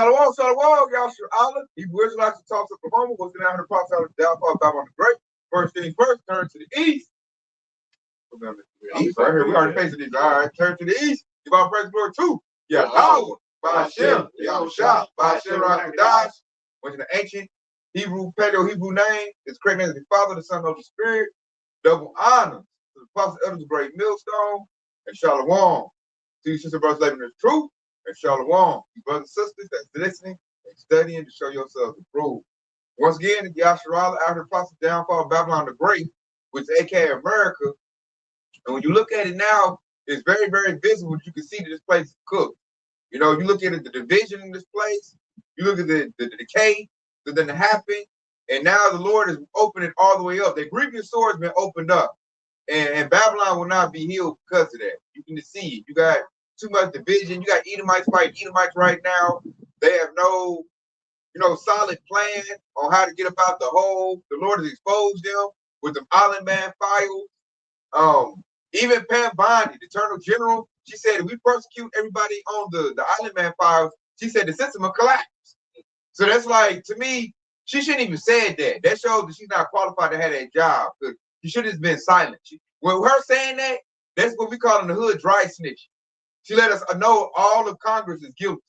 Shalom, shalom, y'all. Allah. Hebrew Israelites who talks Oklahoma was down here process of the downfall of Babylon the Great. First thing first, turn to the east. We're going to the east right here. We already facing these. All right, turn to the east. Give our praise and glory too. Yeah, power. By Hashem, Yahushua, by Hashem, Rakadash, which is an ancient Hebrew, Paleo-Hebrew name. It's correct name of the Father, the Son, and the Spirit. Double honor to the prophets of the great millstone, and shalom. To you, sister brothers, living in the truth, and shalom. You brothers and sisters that's listening and studying to show yourselves approved. Once again, the Yasharala, after the process of downfall of Babylon the Great, which is aka America, and when you look at it now, it's very, very visible. You can see that this place is cooked. You know, you look at it, the division in this place, you look at the decay that then happened, and now the Lord is opening all the way up. The grievous sword has been opened up, and Babylon will not be healed because of that. You can just see it. You got too much division. You got Edomites fighting Edomites right now. They have no, solid plan on how to get about the whole. The Lord has exposed them with the Island Man files. Even Pam Bondi, the Eternal General, she said if we persecute everybody on the Island Man files, she said the system will collapse. So that's like, to me, she shouldn't even said that. That shows that she's not qualified to have that job. Because she should have been silent. With her saying that, that's what we call in the hood dry snitch. She let us know all of Congress is guilty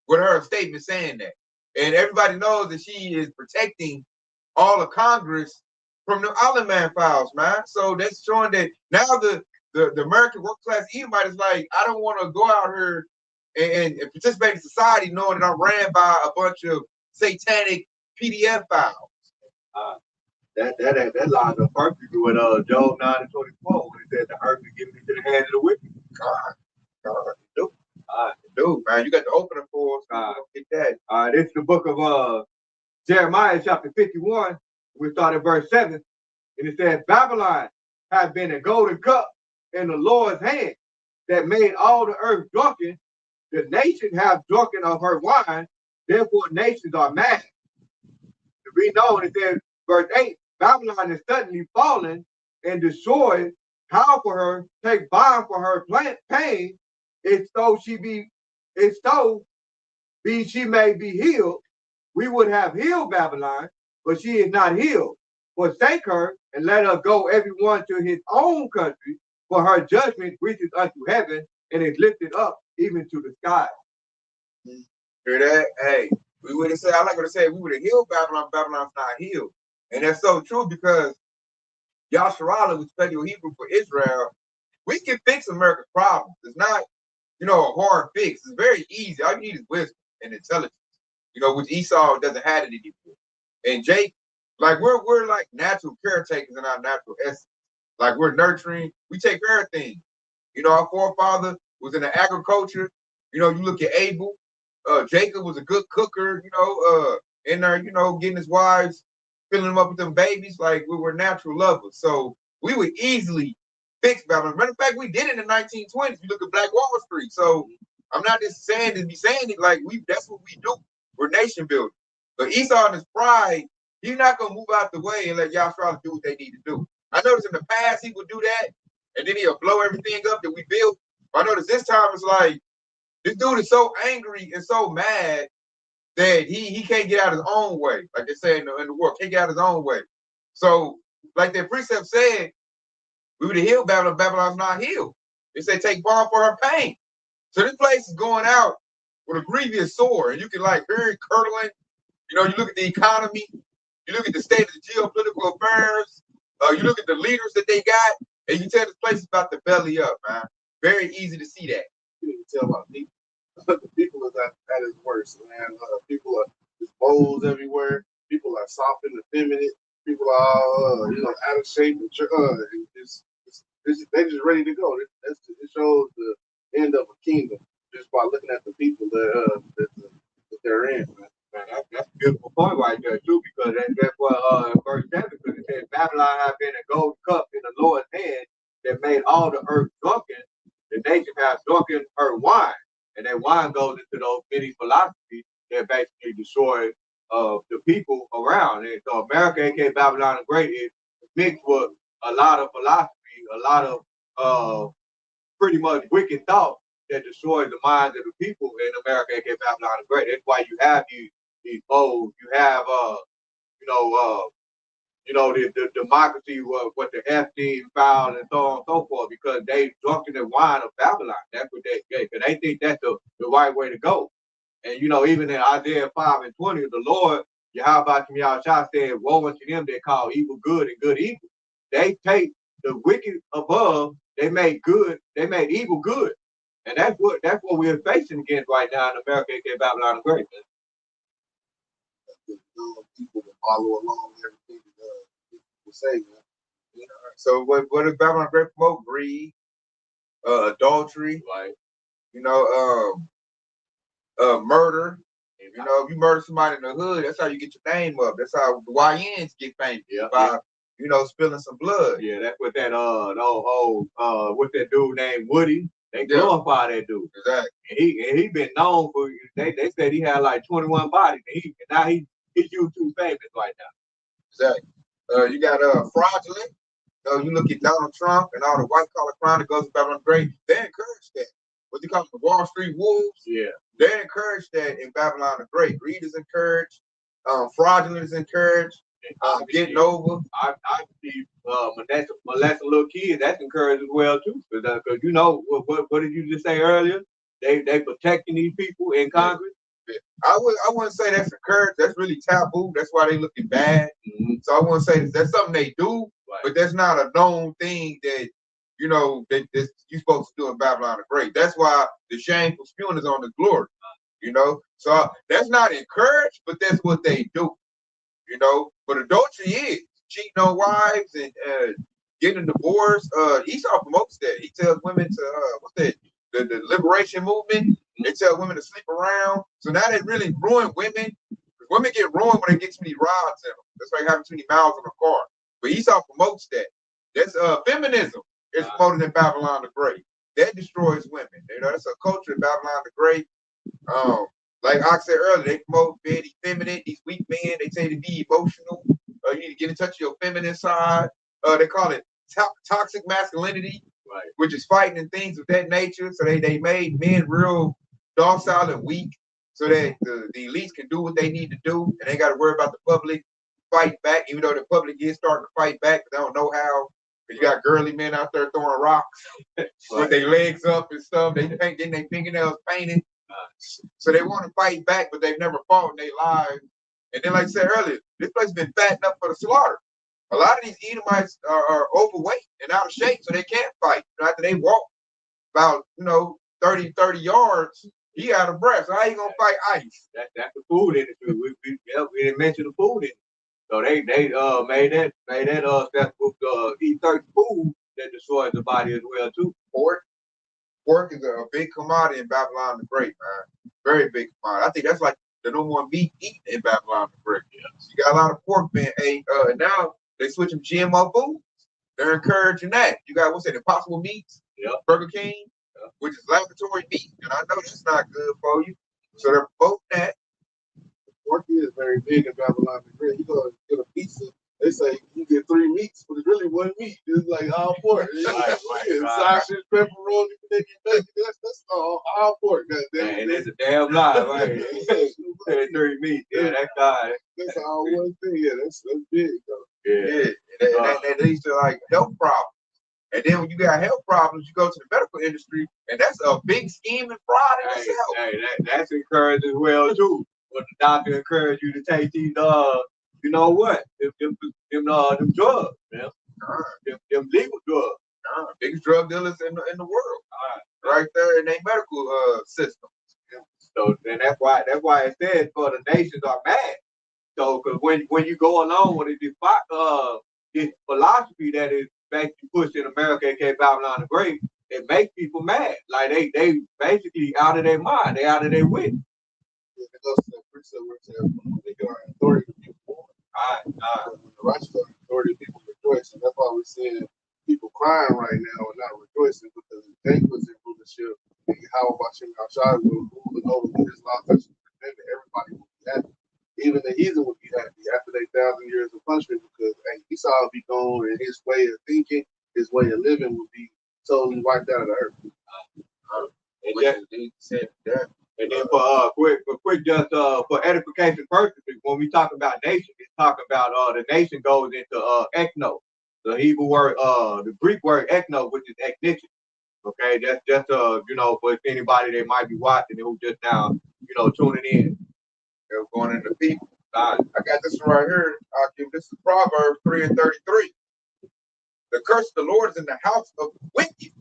with her statement saying that. And everybody knows that she is protecting all of Congress from the Island Man files, man. So that's showing that now the American work class Edomite is like, I don't want to go out here and participate in society knowing that I'm ran by a bunch of satanic PDF files. That lines up perfectly with Job 9:24 when it said the earth is given into the hand of the wicked. Dude, man, you got to open it for us. Get that. This is the book of Jeremiah, chapter 51. We start at verse 7, and it says, Babylon has been a golden cup in the Lord's hand that made all the earth drunken. The nations have drunken of her wine, therefore nations are mad. To be known, it says, verse 8, Babylon is suddenly fallen and destroyed. How for her, take bond for her pain, she may be healed. We would have healed Babylon, but she is not healed. Forsake her and let her go everyone to his own country, for her judgment reaches unto heaven and is lifted up even to the sky. Hear that? Hey, we would have said, I like to say, we would have healed Babylon. Babylon's not healed. And that's so true because Yasharala, which study Hebrew for Israel, we can fix America's problems. It's not, a hard fix. It's very easy. All you need is wisdom and intelligence, which Esau doesn't have it anymore. And Jake, like we're like natural caretakers in our natural essence. Like we're nurturing, we take care of things. Our forefather was in the agriculture. You look at Abel, Jacob was a good cooker, in there, getting his wives, filling them up with them babies. Like we were natural lovers. So we would easily fix Babylon. Matter of fact, we did it in the 1920s. You look at Black Wall Street. So I'm not just saying it like that's what we do. We're nation building. But Esau in his pride, he's not gonna move out the way and let Yahshua do what they need to do. I noticed in the past he would do that, and then he'll blow everything up that we built. But I noticed this time it's like this dude is so angry and so mad that he can't get out his own way, like they say in the world, can't get out his own way. So, like their precept said, we would have healed Babylon. Babylon's not healed. They say take balm for her pain. So this place is going out with a grievous sore, and you can like very curdling. You look at the economy, you look at the state of the geopolitical affairs, you look at the leaders that they got, and you tell this place is about to belly up, man. Very easy to see that. You can tell about people. The people is at its worst, man. People are just bowls everywhere. People are soft and effeminate. People are, out of shape. They just ready to go. It shows the end of a kingdom just by looking at the people that they're in. Man, that's a beautiful point right there too, because that's what verse 7, because it says Babylon have been a gold cup in the Lord's hand that made all the earth drunken. The nation has drunken her wine, and that wine goes into those many philosophies that basically destroy the people around. And so America, aka Babylon the Great, is mixed with a lot of philosophy, a lot of pretty much wicked thought that destroys the minds of the people in America, aka Babylon the Great. That's why you have these foes. You have the democracy what the FD filed and so on and so forth, because they drunk in the wine of Babylon. That's what they get. Because they think that's the right way to go. And even in Isaiah 5:20, the Lord, Yahweh Shah said, woe unto them that call evil good and good evil. They take the wicked above, they made evil good. And that's what we're facing against right now in America, aka Babylon the Great. People that follow along everything that people say, man. Yeah. So what does Babylon the Great promote? Greed, adultery, Right. Murder. If you murder somebody in the hood, that's how you get your name up. That's how the YNs get famous by spilling some blood. Yeah, that's what that what's that dude named Woody? They glorify that dude. Exactly. And he been known for they said he had like 21 bodies. And now he's YouTube famous right now. Exactly. You got fraudulent. You look at Donald Trump and all the white collar crime that goes to Babylon the Great. They encourage that. What they call the Wall Street Wolves. Yeah. They encourage that in Babylon the Great. Greed is encouraged. Fraudulent is encouraged. Getting over. I see molesting little kids. That's encouraged as well too. Because what did you just say earlier? They protecting these people in Congress. Yeah. I wouldn't say that's encouraged. That's really taboo. That's why they looking bad. Mm-hmm. So I wouldn't say that's something they do, right. But that's not a known thing that that you're supposed to do in Babylon the Great. That's why the shameful spewing is on the glory. So that's not encouraged, but that's what they do. But adultery is cheating on wives and getting a divorce. Esau promotes that. He tells women to the liberation movement. They tell women to sleep around. So now they really ruin women. Women get ruined when they get too many rods in them. That's like having too many miles on a car. But Esau promotes that. That's feminism is promoted in Babylon the Great. That destroys women. That's a culture in Babylon the Great. Like I said earlier, they promote being effeminate. These weak men, they tell you to be emotional. You need to get in touch with your feminine side. They call it toxic masculinity, right, which is fighting and things of that nature. So they made men real docile and weak, so that the elites can do what they need to do, and they got to worry about the public fight back. Even though the public is starting to fight back, but they don't know how. Because you got girly men out there throwing rocks with their legs up and stuff. They getting their fingernails painted. So they want to fight back, but they've never fought in their lives. And then, like I said earlier, this place has been fattened up for the slaughter. A lot of these Edomites are overweight and out of shape, so they can't fight. After they walk about 30 yards, he out of breath. So how you gonna fight ice? That's the food industry. We didn't mention the food industry. So they made that eat certain food that destroys the body as well too. Pork is a big commodity in Babylon the Great, man. Very big commodity. I think that's like the number one meat eaten in Babylon the Great. Yeah. So you got a lot of pork being ate. Now they switching GMO foods. They're encouraging that. You got Impossible Meats, Burger King, which is laboratory meat, and I know that's not good for you. So they're both that. Pork is very big in Babylon the Great. You go get a pizza. They say you get 3 meats, but it's really 1 meat. It's like all pork. Right. Sausage, pepperoni, bacon. That's all pork. And it's a damn lie, right? 3 meats. Yeah, that's God. That's all one thing. Yeah, that's big, though. Yeah. That leads to like health problems. And then when you got health problems, you go to the medical industry, and that's a big scheme and fraud in itself. Hey, that's encouraged as well too. But the doctor encouraged you to take these you know what? Them drugs, man. Them legal drugs. Biggest drug dealers in the world. Right there in their medical system. So then that's why it says for the nations are mad. So because when you go along with this philosophy that is basically pushed in America, aka Babylon the Great, it makes people mad. Like they basically out of their mind, they out of their wit. It goes to the precept where it says they get our authority to people born. When the righteous are authority, people rejoice. And that's why we're seeing people crying right now and not rejoicing, because if Jake was in rulership, and how about Shem Yahshua will rule and overrule his law, everybody would be happy. Even the heathen would be happy after their 1,000 years of punishment, because Esau would be gone and his way of thinking, his way of living would be totally wiped out of the earth. He said that. And then for for edification purposes, when we talk about nation, it's talking about the nation goes into ethnos. The Hebrew word, the Greek word ethnos, which is ethnicity. Okay, that's just for anybody that might be watching who just now, tuning in. They're going into people. I got this one right here. I'll give this is Proverbs 3:33. The curse of the Lord is in the house of the wicked,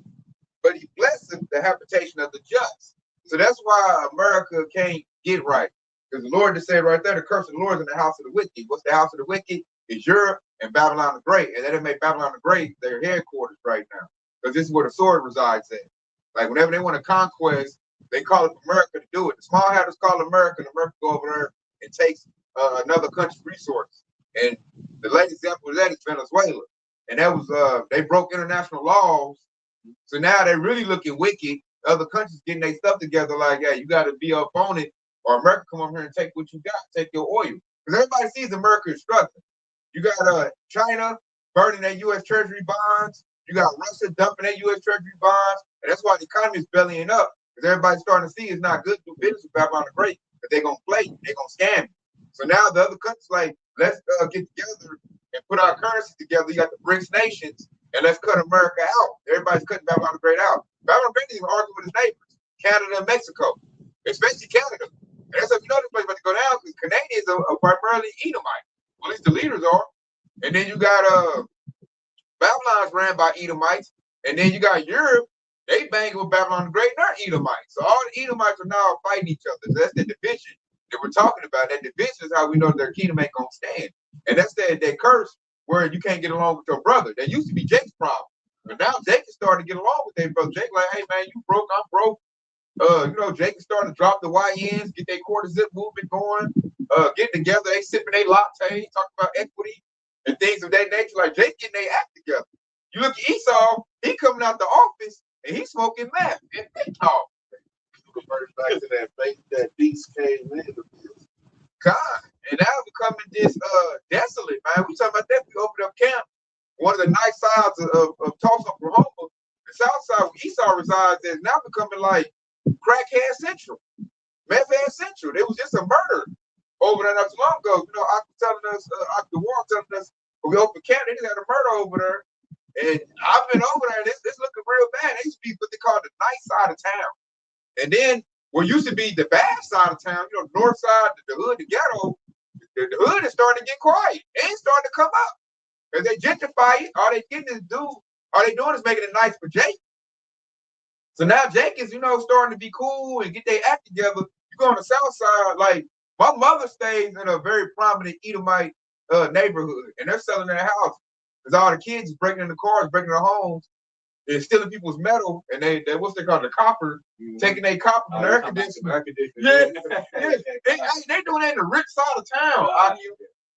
but he blesseth the habitation of the just. So that's why America can't get right. Because the Lord just said right there, the curse of the Lord is in the house of the wicked. What's the house of the wicked? It's Europe and Babylon the Great. And they make Babylon the Great their headquarters right now. Because this is where the sword resides at. Like whenever they want to conquest, they call it America to do it. The small hatters call it America, and America go over there and takes another country's resources. And the latest example of that is Venezuela. And that was they broke international laws. So now they're really looking wicked. Other countries getting their stuff together like, yeah, you got to be up on it, or America come over here and take what you got, take your oil. Because everybody sees America is struggling. You got China burning their U.S. Treasury bonds. You got Russia dumping their U.S. Treasury bonds. And that's why the economy is bellying up. Because everybody's starting to see it's not good to do business with Babylon the Great. Because they're going to play you. They're going to scam you. So now the other countries like, let's get together and put our currency together. You got the BRICS nations. And let's cut America out. Everybody's cutting Babylon the Great out. Babylon the Great didn't even argue with his neighbors, Canada and Mexico, especially Canada. And that's how you know this place about to go down because Canadians are primarily Edomite. Well, at least the leaders are. And then you got Babylon's ran by Edomites. And then you got Europe. They banging with Babylon the Great. They're Edomites. So all the Edomites are now fighting each other. So that's the division that we're talking about. That division is how we know their kingdom ain't going to stand. And that's that curse where you can't get along with your brother. That used to be Jake's problem. But now Jake is starting to get along with their brother. Jake like, hey man, you broke, I'm broke. Jake is starting to drop the YNs, get their quarter zip movement going, get together, they sipping their latte, talking about equity and things of that nature. Like Jake getting their act together. You look at Esau, he coming out the office and he's smoking meth and they talk. Convert back to that faith that beast came in. God. And now becoming this desolate, man. We talking about that. We opened up camp. One of the nice sides of Tulsa, Oklahoma, the south side where Esau resides is now becoming like crackhead central, meth head central. There was just a murder over there not too long ago. You know, Octa telling us, Octa War telling us when we opened camp, they just had a murder over there. And I've been over there and it's looking real bad. They used to be what they call the nice side of town. And then what used to be the bad side of town, you know, the north side, the hood, the ghetto, the hood is starting to get quiet. It ain't starting to come up. As they gentrify it, all they doing is making it nice for Jake. So now Jake is, starting to be cool and get their act together. You go on the south side, like my mother stays in a very prominent Edomite neighborhood, and they're selling their house because all the kids is breaking into cars, breaking their homes, and stealing people's metal, and they what's they call the copper, taking their copper from the air conditioner. Yeah, they doing that in the rich side of town,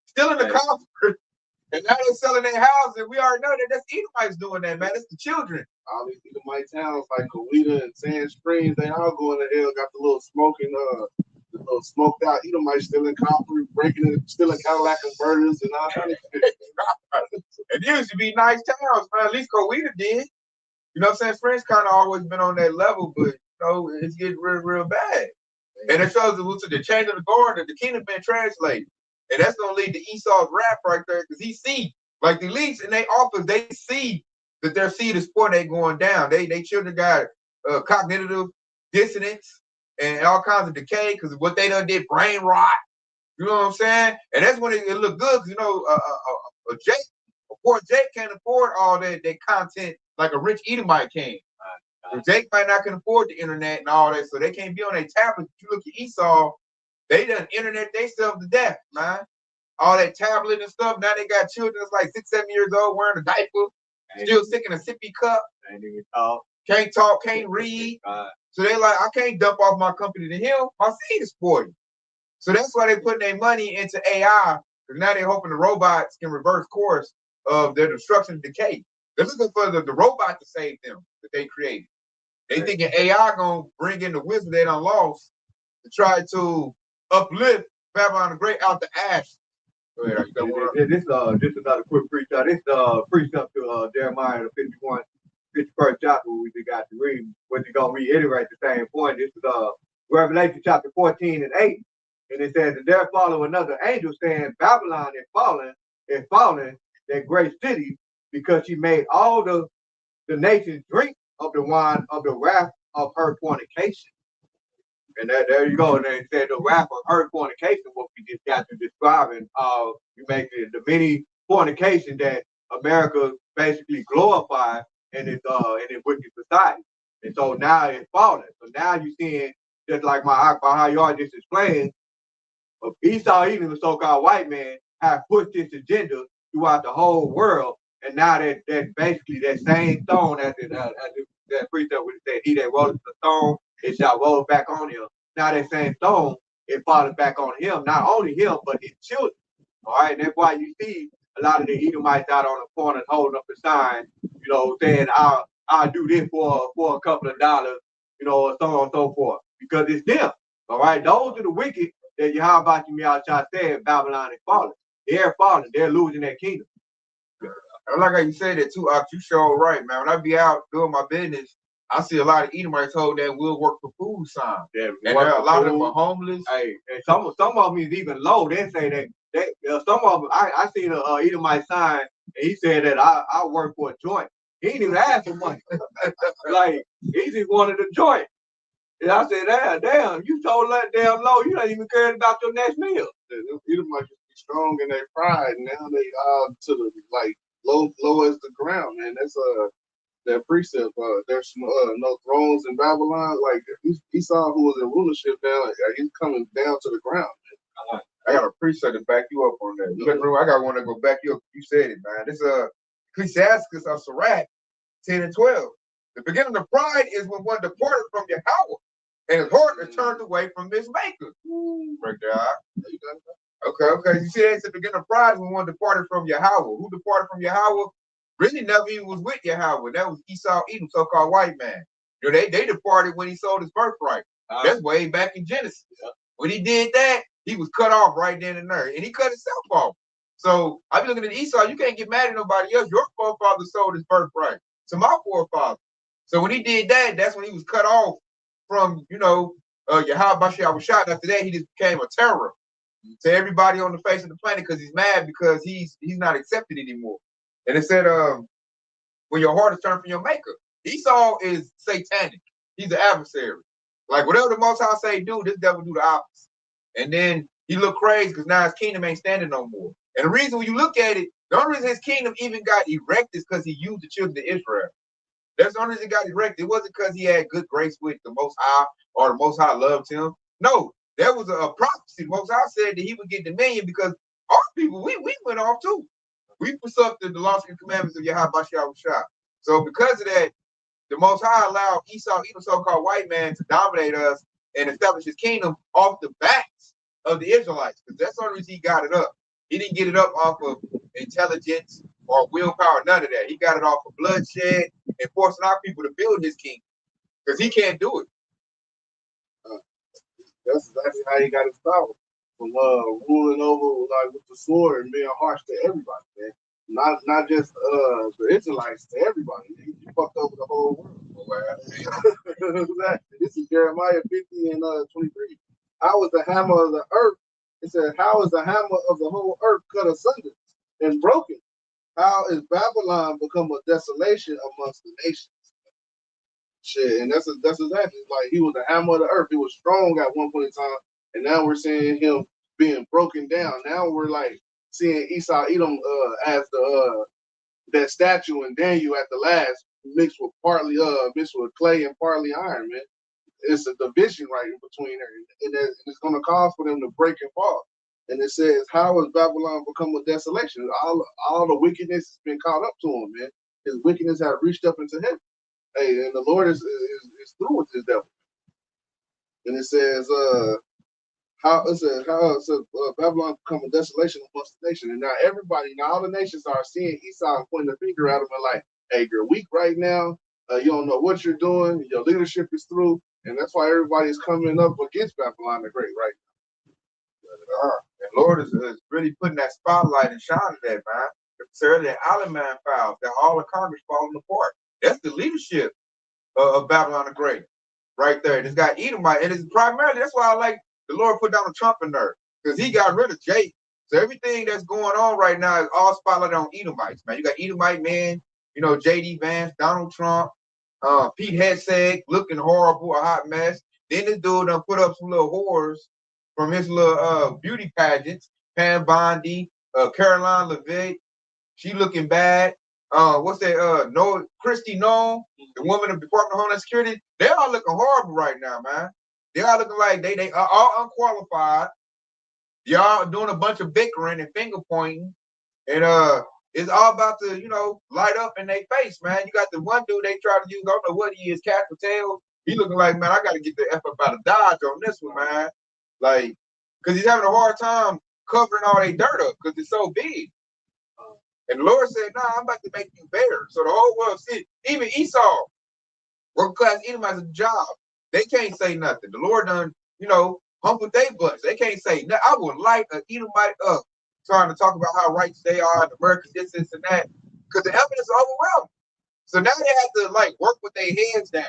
stealing the copper. And now they're selling their houses, and we already know that that's Edomites doing that, man. It's the children. All these Edomite towns like Coweta and Sand Springs, they all going to hell. Got the little smoking, the little smoked out Edomites stealing copper, stealing Cadillac converters, and all kind of shit. It used to be nice towns, man. At least Coweta did. You know what I'm saying? Springs kind of always been on that level, but it's getting real, real bad. And it shows the change of the guard that the kingdom been translated. And that's going to lead to Esau's wrath right there because he see, like the elites in their office, they see that their seed is poor, they going down. They children got cognitive dissonance and all kinds of decay because what they done did, brain rot. You know what I'm saying? And that's when it look good because, a poor Jake can't afford all that content like a rich Edomite can. Jake might not can afford the internet and all that, so they can't be on their tablets. If you look at Esau, they done internet themselves to death, man. All that tablet and stuff. Now they got children that's like 6, 7 years old wearing a diaper, still sick in a sippy cup. Can't even talk. Can't talk, can't read. So they like, I can't dump off my company to him. My seed is spoiled. So that's why they putting their money into AI, because now they're hoping the robots can reverse course of their destruction and decay. They're looking for the robot to save them that they created. They thinking AI gonna bring in the wisdom they done lost to try to uplift Babylon the Great out the ash. Go ahead. This just another quick precept. This precept to Jeremiah 51, 51st chapter we just got to read, which is going to reiterate the same point. This is Revelation chapter 14 and 8. And it says, and there followed another angel saying, Babylon is fallen, that great city, because she made all the nations drink of the wine of the wrath of her fornication. And there you go. And they said the wrath of her fornication, what we just got to describing. You make the many fornication that America basically glorified in its wicked society. And so now it's falling. So now you're seeing, just like how y'all just explained, Esau, even the so-called white man, have pushed this agenda throughout the whole world. And now that basically that same stone, as that precept would say, he that rolleth the stone, it shall roll back on him. Now that same stone, it falls back on him, not only him, but his children. All right, and that's why you see a lot of the Edomites out on the corner holding up a sign, saying I'll do this for a couple of dollars, or so on and so forth, because it's them. All right, those are the wicked that Yahweh Shah said Babylon is falling. They're falling. They're losing their kingdom. I like how you said that too, you sure right, man. When I be out doing my business, I see a lot of Edomites hold that will work for food sign. Yeah, and a lot of them are homeless. Hey, and some of them is even low. They say that some of them, I seen a Edomite sign, and he said that I work for a joint. He didn't even ask for money. Like, he just wanted a joint. And I said, damn, you so damn low, you don't even care about your next meal. Edomites be strong in their pride. Now they to the low as the ground, man. That's that precept. There's no thrones in Babylon. Like Esau, who was in rulership now, he's coming down to the ground. Man. I got a precept to back you up on that. I got one to go back you up. You said it, man. This Ecclesiastes of Sirach 10 and 12. The beginning of pride is when one departed from Yahweh, and his heart is turned away from his maker. Right there. Okay. You see, that's the beginning of pride is when one departed from Yahweh. Who departed from Yahweh? Really never even was with Yahweh. That was Esau, Edom, so-called white man. They departed when he sold his birthright. That's way back in Genesis. When he did that, he was cut off right then and there, and he cut himself off. So I be looking at Esau. You can't get mad at nobody else. Your forefather sold his birthright to my forefather. So when he did that, that's when he was cut off from Yahweh Shah. After that, he just became a terror to everybody on the face of the planet because he's mad because he's not accepted anymore. And it said, when your heart is turned from your maker. Esau is satanic. He's an adversary. Like whatever the Most High say do, this devil do the opposite. And then he look crazy because now his kingdom ain't standing no more. And the reason when you look at it, the only reason his kingdom even got erected is because he used the children of Israel. That's the only reason it got erected. It wasn't because he had good grace with the Most High or the Most High loved him. No, there was a prophecy. The Most High said that he would get dominion because our people, we went off too. We forsook the laws and commandments of Yahweh Shah. So because of that, the Most High allowed Esau, even so-called white man, to dominate us and establish his kingdom off the backs of the Israelites. Because that's the only reason he got it up. He didn't get it up off of intelligence or willpower, none of that. He got it off of bloodshed and forcing our people to build his kingdom. Because he can't do it. That's exactly how he got his power. From ruling over with the sword and being harsh to everybody, man. Not just the Israelites, to everybody. He fucked over the whole world. Exactly. This is Jeremiah 50 and 23. How is the hammer of the earth? It says, how is the hammer of the whole earth cut asunder and broken? How is Babylon become a desolation amongst the nations? Shit, and that's exactly like he was the hammer of the earth. He was strong at one point in time, and now we're seeing him being broken down. Now we're like seeing Esau Edom as that statue in Daniel at the last mixed with clay and partly iron, man. It's a division right in between there, and it's going to cause for them to break and fall. And it says, how has Babylon become a desolation? All the wickedness has been caught up to him, man. His wickedness has reached up into heaven. Hey, and the Lord is through with this devil. And it says, Babylon become a desolation amongst the nation. And now all the nations are seeing Esau and pointing the finger at him and like, hey, you're weak right now. You don't know what you're doing. Your leadership is through. And that's why everybody is coming up against Babylon the Great right now. And Lord is really putting that spotlight and shining that, man. Concerning the Alaman files, that all of Congress falling apart. That's the leadership of Babylon the Great, right there. And it's got Edomite, and it's primarily that's why I like the Lord put Donald Trump in there, because he got rid of Jake. So everything that's going on right now is all spotlighted on Edomites, man. You got Edomite men, you know, J.D. Vance, Donald Trump, Pete Hegseth looking horrible, a hot mess. Then this dude done put up some little whores from his little beauty pageants. Pam Bondi, Caroline Levitt, she looking bad. What's that? No, Christy Noem, the woman of the Department of Homeland Security. They all looking horrible right now, man. They all looking like they are all unqualified. Y'all doing a bunch of bickering and finger pointing, and it's all about to, you know, light up in their face, man. You got the one dude they try to use, I don't know what he is, Cat Patel. He looking like, man, I got to get the F up out of Dodge on this one, man. Like, because he's having a hard time covering all their dirt up because it's so big. And the Lord said, nah, I'm about to make you better. So the whole world see, even Esau, working class Edomites, a job. They can't say nothing. The Lord done, you know, humbled their butts. They can't say nothing. I would light an Edomite up trying to talk about how righteous they are and America's this and that. Because the evidence is overwhelming. So now they have to like work with their heads down.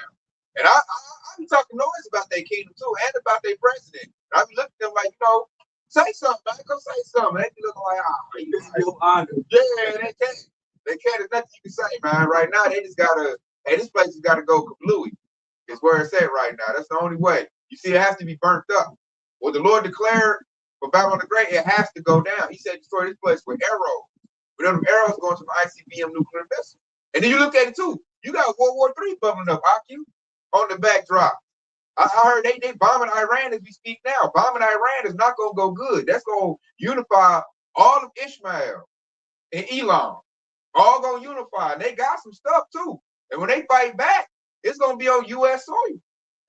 And I'm talking noise about their kingdom too, and about their president. And I be looking at them like, you know, say something, man. Go say something. They be looking like, This is your honor. yeah, they can't. They can't. There's nothing you can say, man. Right now, they just gotta. Hey, this place has got to go kablooey. It's where it's at right now. That's the only way. You see, it has to be burnt up. What the Lord declared for Babylon the Great, it has to go down. He said, destroy this place with arrows. But them arrows going to the ICBM nuclear missile. And then you look at it too. You got World War III bubbling up, Aku, on the backdrop. I heard they bombing Iran as we speak now. Bombing Iran is not going to go good. That's going to unify all of Ishmael and Elam. All going to unify. And they got some stuff too. And when they fight back, it's going to be on U.S. soil.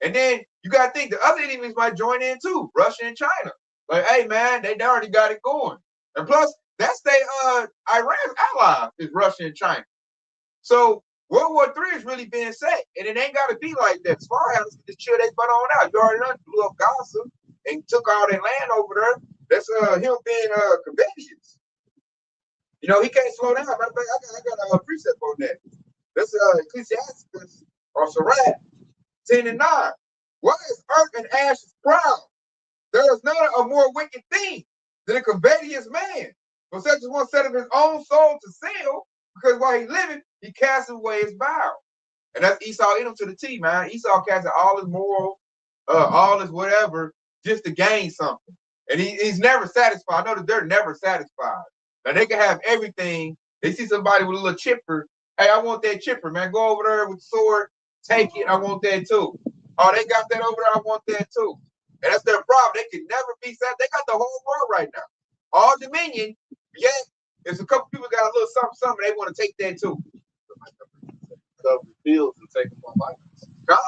And then you got to think the other enemies might join in too, Russia and China. Like, hey, man, they already got it going. And plus, that's Iran's ally is Russia and China. So World War III is really being set. And it ain't got to be like that. Small houses just chill their butt on out. You already done blew up Gaza and took all that land over there. That's him being Canadians. You know, he can't slow down. Matter of fact, I got a precept on that. That's Ecclesiastes or Sirach 10 and 9. Why is earth and ashes proud? There is not a more wicked thing than a covetous man. For such as one set of his own soul to sell, because while he's living, he casts away his vow. And that's Esau Edom to the T, man. Esau casted all his moral, all his whatever, just to gain something. And he's never satisfied. I know that they're never satisfied. Now they can have everything. They see somebody with a little chipper. Hey, I want that chipper, man. Go over there with the sword. Take it. I want that too. Oh, they got that over there. I want that too. And that's their problem. They can never be satisfied. They got the whole world right now. All dominion. Yet, there's a couple people got a little something. They want to take that too. Cover fields and take them on license. God,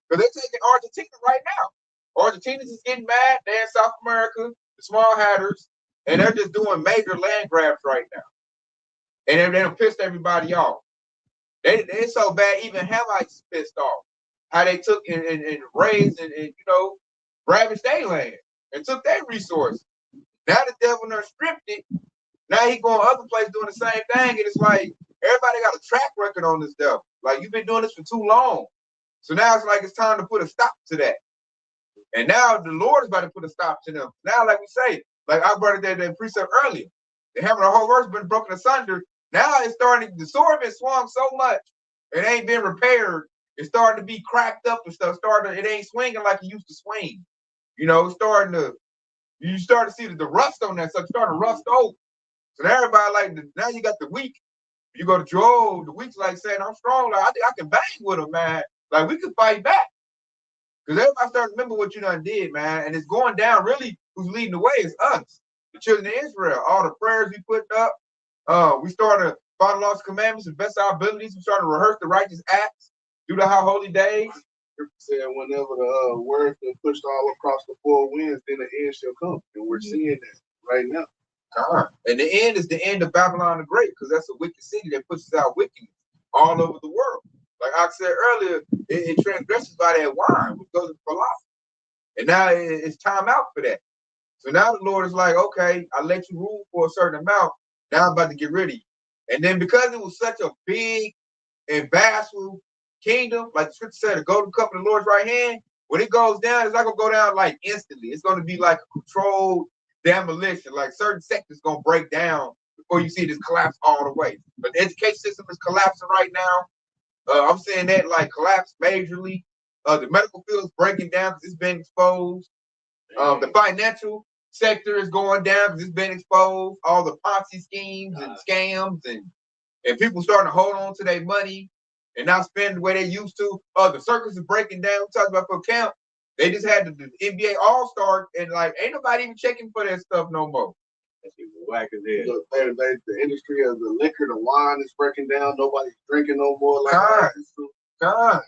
because they're taking Argentina right now. Argentina's is getting mad. They're in South America, the small hatters, and they're just doing major land grabs right now. And they done pissed everybody off. They're so bad, even Hamites pissed off. How they took and raised and you know, ravaged their land and took their resources. Now the devil done stripped it. Now he going other places doing the same thing. And it's like, everybody got a track record on this devil. Like, you've been doing this for too long. So now it's like it's time to put a stop to that. And now the Lord is about to put a stop to them. Now, like we say, like I brought it that precept earlier, the hammer of the whole verse been broken asunder. Now it's starting, the sword been swung so much, it ain't been repaired. It's starting to be cracked up and stuff. It ain't swinging like it used to swing. You know, it's starting to, you start to see the rust on that stuff. It's starting to rust over. So now everybody like, now you got the weak. You go to Joel, the weak's like saying, I'm strong. Like, I think I can bang with him, man. Like, we could fight back. Because everybody starting to remember what you done did, man. And it's going down. Really, who's leading the way is us, the children of Israel. All the prayers we put up. We started to follow the laws and commandments, invest our abilities. We started to rehearse the righteous acts, do the high holy days. Said whenever the word's been pushed all across the four winds, then the end shall come. And we're seeing that right now. And the end is the end of Babylon the Great, because that's a wicked city that pushes out wickedness all over the world. Like I said earlier, it transgresses by that wine, which goes to philosophy. And now it's time out for that. So now the Lord is like, okay, I let you rule for a certain amount. Now I'm about to get rid of you. And then because it was such a big and vassal kingdom, like the scripture said, the golden cup of the Lord's right hand, when it goes down, it's not gonna go down like instantly. It's gonna be like a controlled demolition. Like certain sectors gonna break down before you see this collapse all the way. But the education system is collapsing right now. I'm saying that like collapse majorly. The medical field is breaking down because it's been exposed. The financial sector is going down because it's been exposed. All the Ponzi schemes and scams and people starting to hold on to their money and not spend the way they used to. The circus is breaking down. We talked about for camp. They just had the NBA All-Star and like ain't nobody even checking for that stuff no more. That shit was whack as hell. The industry of the liquor, the wine is breaking down. Nobody's drinking no more. Like God.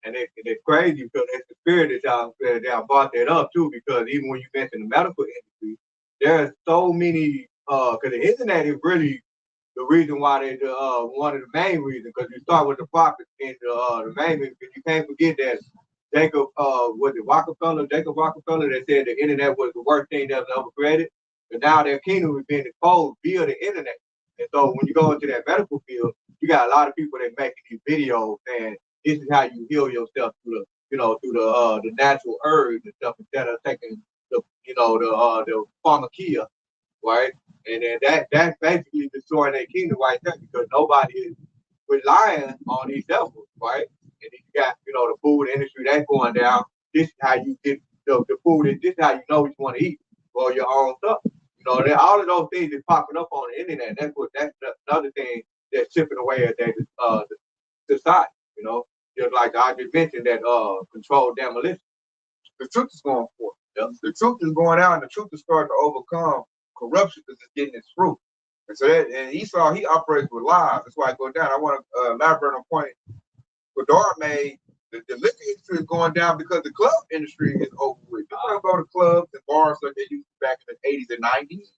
And it's crazy because it's the spirit that y'all brought that up too. Because even when you mention the medical industry, there's so many. Because the internet is really the reason why they one of the main reasons. Because you start with the profits and the main reason. Because you can't forget that Jacob Rockefeller that said the internet was the worst thing that was ever created. And now their kingdom is being exposed via the internet. And so when you go into that medical field, you got a lot of people that making these videos and this is how you heal yourself through the natural herbs and stuff instead of taking the pharmakia, right? And then that's basically destroying their kingdom right there because nobody is relying on these devils, right? And then you got the food industry that's going down. This is how you get the food. This is how you know what you want to eat for your own stuff. All of those things is popping up on the internet. That's another thing that's chipping away at that society. Just like I just mentioned that controlled demolition. The truth is going forth. Yeah. The truth is going out, and the truth is starting to overcome corruption because it's getting its fruit. And so and Esau, he operates with lies. That's why I go down. I want to elaborate on a point Godard made. The liquor industry is going down because the club industry is over with. People don't go to clubs and bars like they used to back in the 80s and 90s.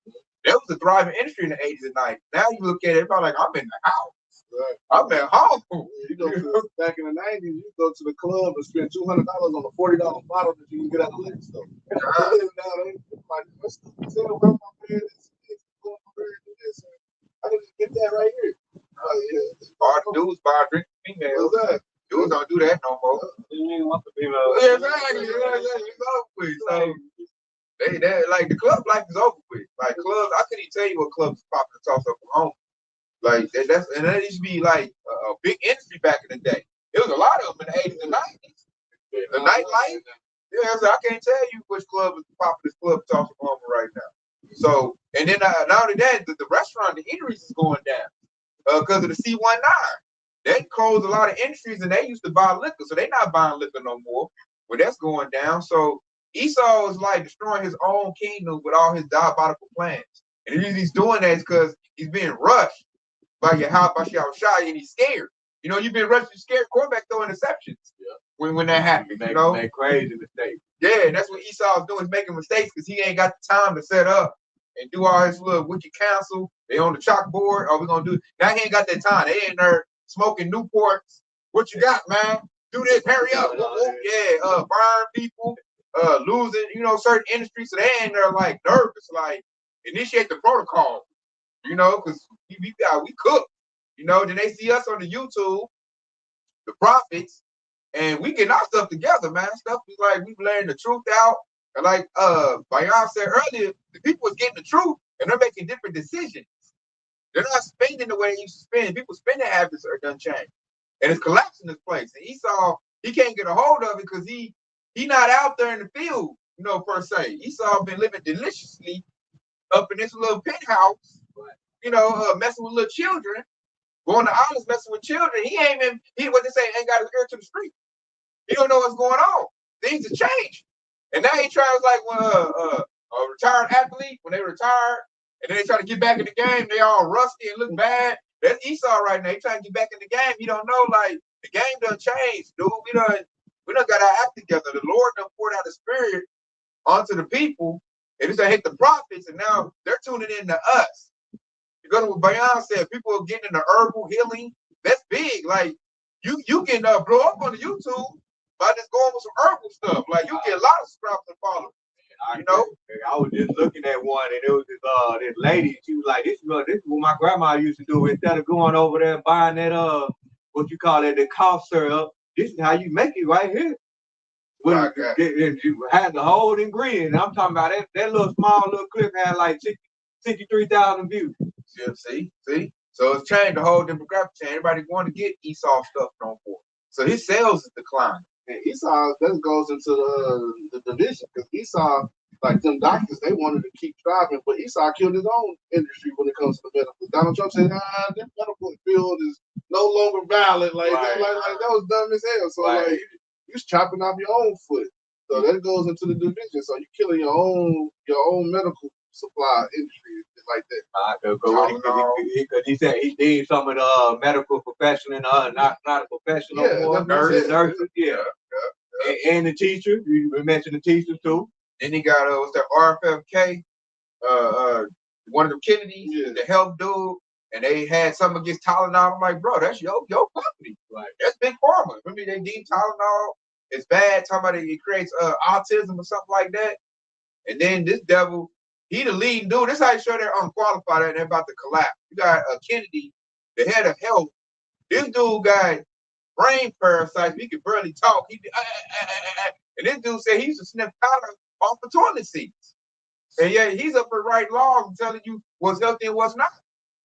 That was a thriving industry in the 80s and 90s. Now you look at it, it's like I'm in the house. Right. I'm at home. Back in the 90s, you go to the club and spend $200 on a $40 bottle that you can get out of the liquor store. Now they like, what's the my parents going for this? I can get that right here. All the dudes buy drink females. Dudes don't do that no more. You ain't want the female. Yeah, exactly. It's over with. So they like the club life is over with. Like clubs, I couldn't even tell you what clubs popping to toss up from home. Like that used to be like a big industry back in the day. There was a lot of them in the 80s and 90s. The nightlife. Yeah, so I can't tell you which club is the popular club to toss up home right now. So and then not only that, the restaurant, the eateries is going down because of the C-19. They closed a lot of industries and they used to buy liquor, so they're not buying liquor no more. Well, that's going down. So Esau is like destroying his own kingdom with all his diabolical plans. And the reason he's doing that is because he's being rushed by Shai, and he's scared. You've been rushed, you're scared. Quarterback throw interceptions when that happens. Make crazy mistakes. Yeah, and that's what Esau is doing, is making mistakes because he ain't got the time to set up and do all his little wicked counsel. They on the chalkboard. We're gonna do now. He ain't got that time. They in there smoking Newports. What you got, man? Do this, hurry up. Yeah, burn people, losing, certain industries. So they ain't there like nervous, like initiate the protocol, because we cook. Then they see us on the YouTube, the prophets, and we getting our stuff together, man. Stuff is like we laying the truth out. And like Bayan said earlier, the people is getting the truth and they're making different decisions. They're not spending the way they used to spend. People's spending habits are done changed. And it's collapsing this place. And Esau, he can't get a hold of it because he not out there in the field, per se. Esau been living deliciously up in this little penthouse, messing with little children, going to islands, messing with children. He what they say, ain't got his ear to the street. He don't know what's going on. Things have changed. And now he tries like when a retired athlete, when they retire, and then they try to get back in the game, they all rusty and look bad. That's Esau right now. He trying to get back in the game. He don't know, like, the game done changed, dude. We done got our act together. The Lord done poured out the spirit onto the people, and it's gonna hit the prophets, and now they're tuning in to us. Because what Bayan said, people are getting into herbal healing. That's big. Like, you can blow up on the YouTube by just going with some herbal stuff. Like, you get a lot of subscribers and followers. I was just looking at one, and it was this lady. She was like, "This is what my grandma used to do. Instead of going over there and buying that what you call it, the cough syrup. This is how you make it right here. When you had the whole ingredient. I'm talking about that little small little clip had like 63,000 views. See? So it's changed the whole demographic change. Everybody going to get Esau stuff on board. So his sales is declining. And Esau, that goes into the division, because Esau, like them doctors, they wanted to keep striving, but Esau killed his own industry when it comes to the medical. Donald Trump said, this medical field is no longer valid. Like, like that was dumb as hell. So like, you're chopping off your own foot. So that goes into the division. So you're killing your own medical supply industry like that. Because he said he deemed some of the medical professional and not a professional. Nurses. And the teacher. You mentioned the teachers too. Then he got what's that RFFK, one of the Kennedys, the health dude, and they had something against Tylenol. I'm like, bro, that's your company. Like, that's big pharma. Remember they deemed Tylenol is bad, talking about it creates autism or something like that. And then this devil, he the leading dude. This is how you show they're unqualified and they're about to collapse. You got Kennedy, the head of health. This dude got brain parasites. He can barely talk. And this dude said he used to sniff powder off the toilet seats. And yeah, he's up for writing laws and telling you what's healthy and what's not.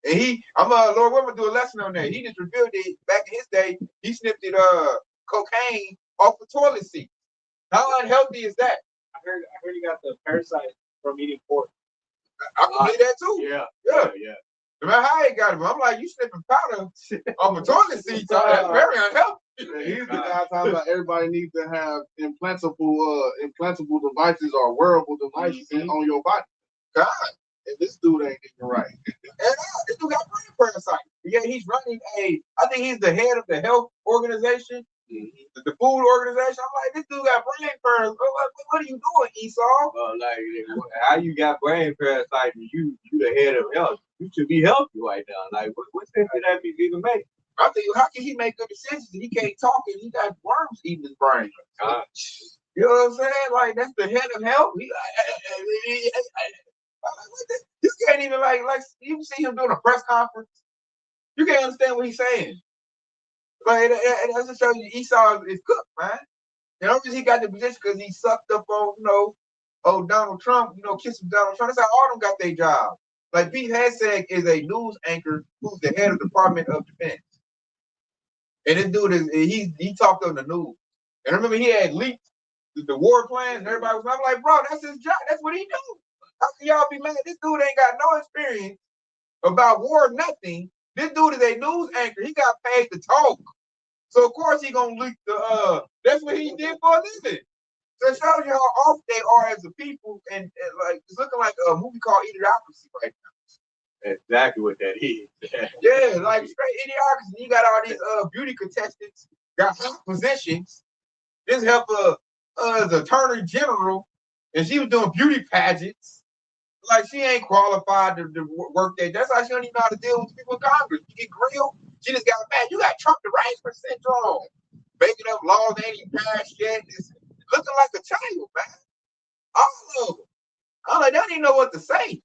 And Lord Wilmer do a lesson on that. He just revealed it back in his day. He sniffed it cocaine off the toilet seats. How unhealthy is that? I heard he got the parasite from eating pork. I can believe that too. Yeah. No matter how he got it, but I'm like, you sniffing powder off a toilet seat. That's very unhealthy. He's the guy talking about everybody needs to have implantable devices or wearable devices on your body. God. And this dude ain't even right. And this dude got brain parasites. Yeah, he's running I think he's the head of the health organization, the food organization. I'm like, this dude got brain parasites. What are you doing, Esau? Like, how you got brain parasites and you the head of health? You should be healthy right now. Like, what sense did that even make? I think, how can he make good decisions if he can't talk and he got worms eating his brain? You know what I'm saying? Like, that's the head of health. This can't even like you see him doing a press conference. You can't understand what he's saying. But it doesn't show you Esau is cooked, man. And obviously he got the position because he sucked up on, Donald Trump, kissing Donald Trump. That's how all of them got their job. Like Pete Hegseth is a news anchor who's the head of the Department of Defense. And this dude he talked on the news. And remember he had leaked the war plans and everybody was, I'm like, bro, that's his job. That's what he do. How can y'all be mad? This dude ain't got no experience about war, nothing. This dude is a news anchor. He got paid to talk. So of course he gonna leak that's what he did for a living. So it shows you how off they are as a people, and like it's looking like a movie called Idiocracy right now. Exactly what that is. Yeah, like straight Idiocracy. You got all these beauty contestants, got hot positions. This helper is Attorney General, and she was doing beauty pageants. Like she ain't qualified to work that. That's how she don't even know how to deal with people in Congress. You get grilled, she just got mad. You got Trump derangement syndrome. Making up laws ain't even passed yet. It's looking like a child, man. All of them. I'm like, they don't even know what to say.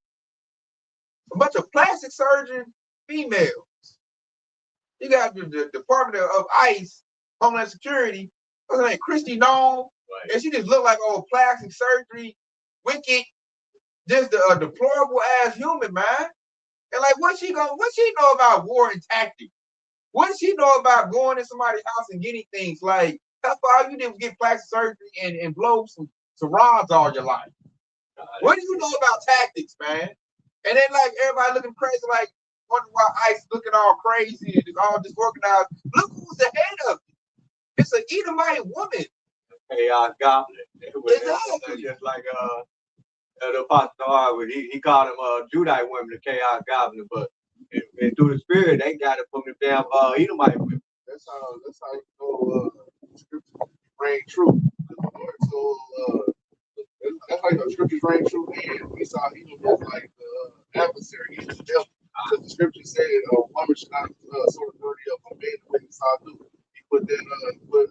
A bunch of plastic surgeon females. You got the Department of ICE, Homeland Security. What's her name? Christy Nome. Right. And she just looked like old plastic surgery, wicked. Just a deplorable ass human, man. And like, what she know about war and tactics? What does she know about going in somebody's house and getting things? Like, that's all you did was get plastic surgery and blow some rods all your life. What do you know about tactics, man? And then like everybody looking crazy, like wondering why ICE looking all crazy and all disorganized. Look who's the head of it. It's an Edomite woman. Chaos Goblin. Exactly. Just like the Apostle Harvard, he called them Judite women, the Chaos Goblin, but and through the spirit, they got it from the damn Edomite women. That's how you know scriptures reign true. That's how you know scriptures reign true. And we saw Edom as like the adversary, he's the devil. Because the scripture said a woman should not sort of authority of a man the way he saw do. He put a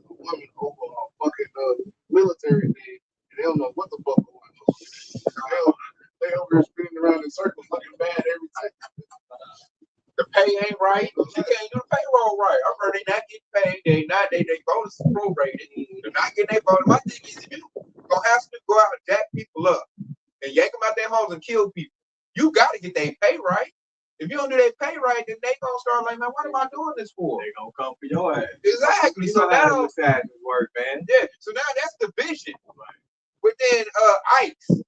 woman over a fucking military thing, and they don't know what the fuck going on. They over there spinning around in circles looking bad every time. The pay ain't right. She can't do the payroll right. I heard they not Nowadays, they bonus is prorated. They're not getting their bonus. My thing is, if you gonna have to go out and jack people up and yank them out their homes and kill people, you got to get their pay right. If you don't do their pay right, then they gonna start like, man, what am I doing this for? They gonna come for your ass. Exactly. You So know how now, the sadness work, man. yeah. So now that's division within ICE,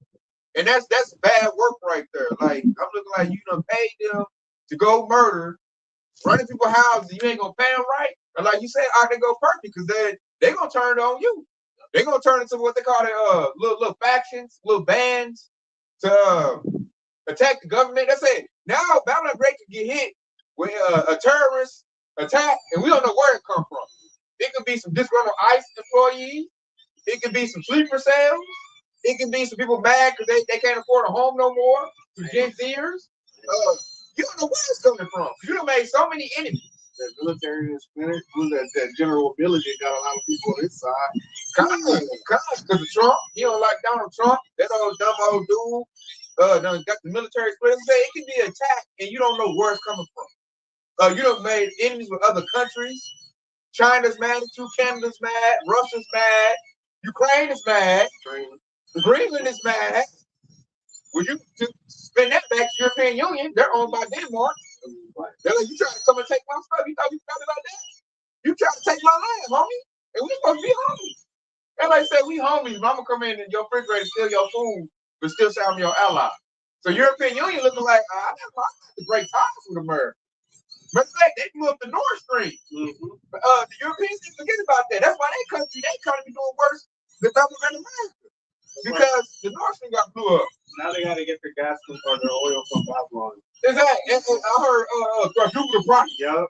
and that's bad work right there. Like I'm looking like you done paid them to go murder, running people's houses, you ain't gonna pay them right. And like you said, they go perfect because they gonna turn it on you. They gonna turn into what they call it, little factions, little bands to attack the government. That's it. Now Babylon Great can get hit with a terrorist attack, and we don't know where it come from. It could be some disgruntled ICE employees. It could be some sleeper cells. It could be some people mad because they can't afford a home no more. Some Gen Zers. You don't know where it's coming from. You done made so many enemies. That military is finished. That general military got a lot of people on his side. Because of Trump. He don't like Donald Trump. That old dumb old dude. Done got the military split. It can be attacked and you don't know where it's coming from. You done made enemies with other countries. China's mad at you. Canada's mad. Russia's mad. Ukraine is mad. Greenland is mad. Well, you spend that back to the European Union. They're owned by Denmark. They're like, you trying to come and take my stuff? You thought you got it like that? You trying to take my land, homie? And we supposed to be homies. Everybody say we homies, but I'm gonna come in and your refrigerator steal your food, but still say I'm your ally. So European Union looking like I got to break ties with America. Matter of fact, they blew up the Nord Stream. The Europeans didn't forget about that. That's why their economy doing worse than America. Because the Nord Stream got blew up. Now they gotta get their gas or their oil from Babylon. Exactly. And I heard quadruple the price. Yep.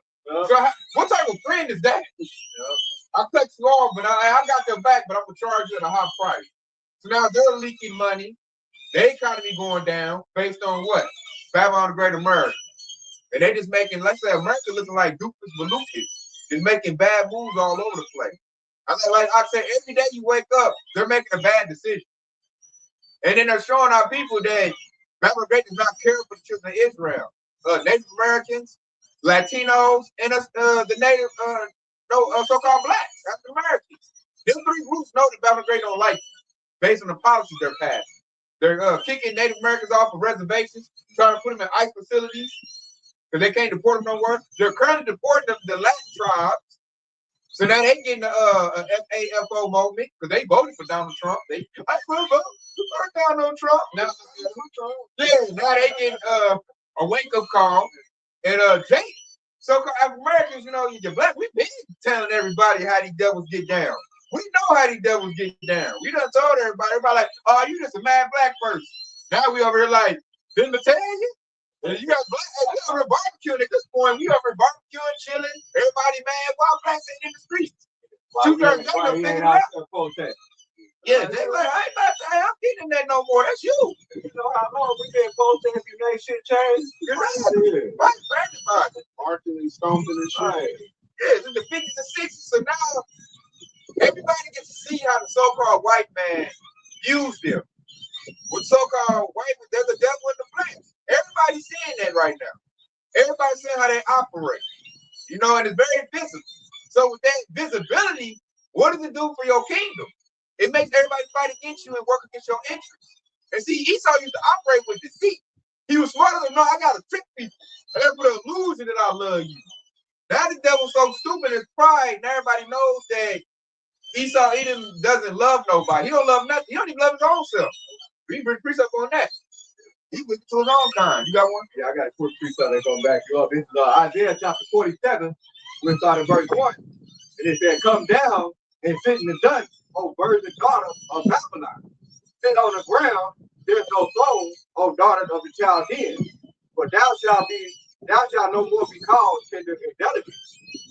So what type of friend is that? Yep. I cut you off, but I got their back, but I'm gonna charge you at a high price. So now they're leaking money. Their economy going down based on what? Babylon the Great America. And they just making, let's say, America looking like Dupus Malukas. Just making bad moves all over the place. I mean, like I said, every day you wake up, they're making a bad decision. And then they're showing our people that Babylon Great does not care for the children of Israel. Native Americans, Latinos, and the native, so-called blacks, African Americans. Them three groups know that Babylon Great don't like it, based on the policies they're passing. They're kicking Native Americans off of reservations, trying to put them in ICE facilities because they can't deport them nowhere. They're currently deporting the Latin tribes. So now they getting a FAFO moment because they voted for Donald Trump. I will vote for Donald Trump. Now they getting a wake-up call. And Jake, so-called African Americans, you know, you're black. We've been telling everybody how these devils get down. We know how these devils get down. We done told everybody like, oh, you just a mad black person. Now we over here like, didn't I tell you? And you got black, we over here barbecuing at this point. We over here barbecuing, chilling. Everybody mad. Why blacks ain't in the streets? Yeah, they like, I ain't about to, I'm getting that no more. That's you. You know how long we been protesting and that shit changed? You're right. Right, Marching and stomping and shit. Right. yeah, it's in the 50s and 60s. So now everybody gets to see how the so-called white man used them. With so-called white, there's a devil in the flesh. Everybody's seeing that right now. Everybody's seeing how they operate. You know, and it's very visible. So with that visibility, what does it do for your kingdom? It makes everybody fight against you and work against your interests. And see, Esau used to operate with deceit. He was smarter than, no, I got to trick people. I got to put an illusion that I love you. Now the devil's so stupid, his pride, and everybody knows that Esau doesn't love nobody. He don't love nothing. He don't even love his own self. We bring precept on that. He went to his own kind. You got one? Yeah, I got a quick precept that's going to back you up. This is Isaiah chapter 47. We'll start at verse 1. And it said, come down and sit in the dust, O virgin daughter of Babylon. Sit on the ground, there's no throne, O daughter of the Chaldeans. For thou shalt no more be called tender and delicate.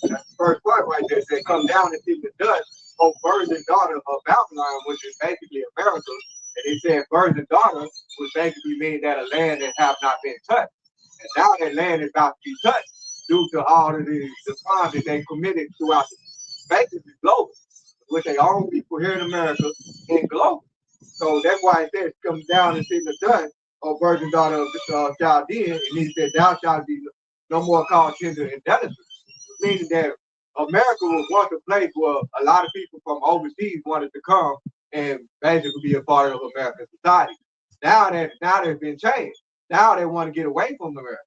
That's the first part right there. It said, come down and sit in the dust, O virgin daughter of Babylon, which is basically America. And it said virgin daughter, which basically means that a land that have not been touched. And now that land is about to be touched due to all of the crimes that they committed throughout basically global, with their own people here in America and global. So that's why it says come down and sit in the dust, O virgin daughter of the Chaldean, and he said thou shalt be no more called tender and delicate, meaning that America was once a place where a lot of people from overseas wanted to come and basically be a part of American society. Now they've been changed. Now they want to get away from America,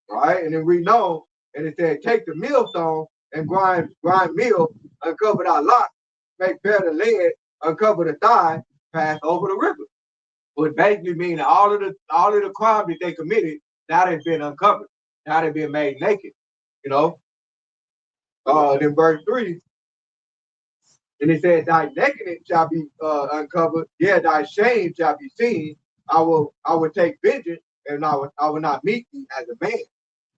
right? And then we know, and it said, take the millstone and grind meal, uncover thy lot, make better lead, uncover the thigh, pass over the river. Which basically means all of the crimes that they committed, now they've been uncovered. Now they've been made naked. You know? Then verse 3, and it said, thy nakedness shall be uncovered, yeah, thy shame shall be seen. I will take vengeance, and I will not meet thee as a man.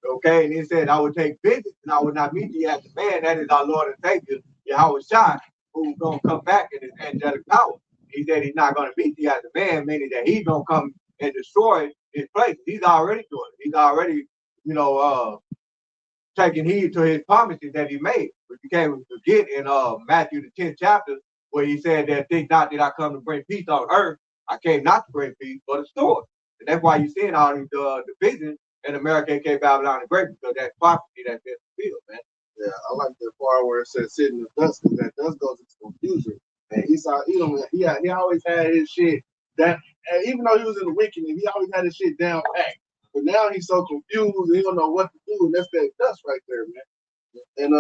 Okay, and he said, I will take vengeance, and I will not meet thee as a man. That is our Lord and Savior, Yahweh Shai, who's going to come back in his angelic power. He said he's not going to meet thee as a man, meaning that he's going to come and destroy his place. He's already doing it. He's already, taking heed to his promises that he made. But you can't forget in Matthew the 10th chapter, where he said that think not that I come to bring peace on earth. I came not to bring peace, but a sword. And that's why you're seeing all these divisions in America, aka Babylon the Great, because that prophecy that's been fulfilled, man. Yeah, I like that part where it says sit in the dust, because that dust goes into confusion. And Esau, he always had his shit that, even though he was in the wickedness, he always had his shit down packed. But now he's so confused, and he don't know what to do, and that's that dust right there, man. And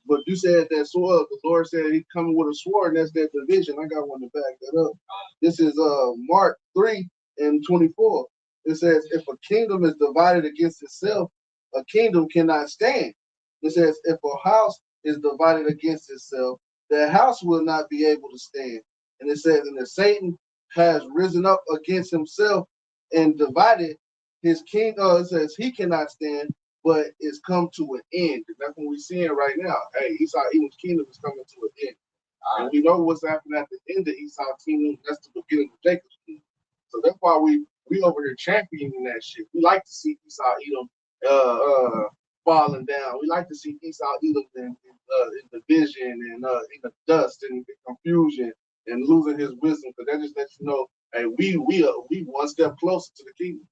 but you said that sword, the Lord said he's coming with a sword, and that's that division. I got one to back that up. This is Mark 3:24. It says, if a kingdom is divided against itself, a kingdom cannot stand. It says, if a house is divided against itself, the house will not be able to stand. And it says, and if Satan has risen up against himself and divided his king, it says he cannot stand, but it's come to an end. That's what we're seeing right now. Hey, Edom's kingdom is coming to an end. And we know what's happening at the end of Esau's kingdom. That's the beginning of Jacob's kingdom. So that's why we over here championing that shit. We like to see Esau Edom falling down. We like to see Esau Edom in division and in the dust and confusion and losing his wisdom. Because that just lets you know, hey, we one step closer to the kingdom.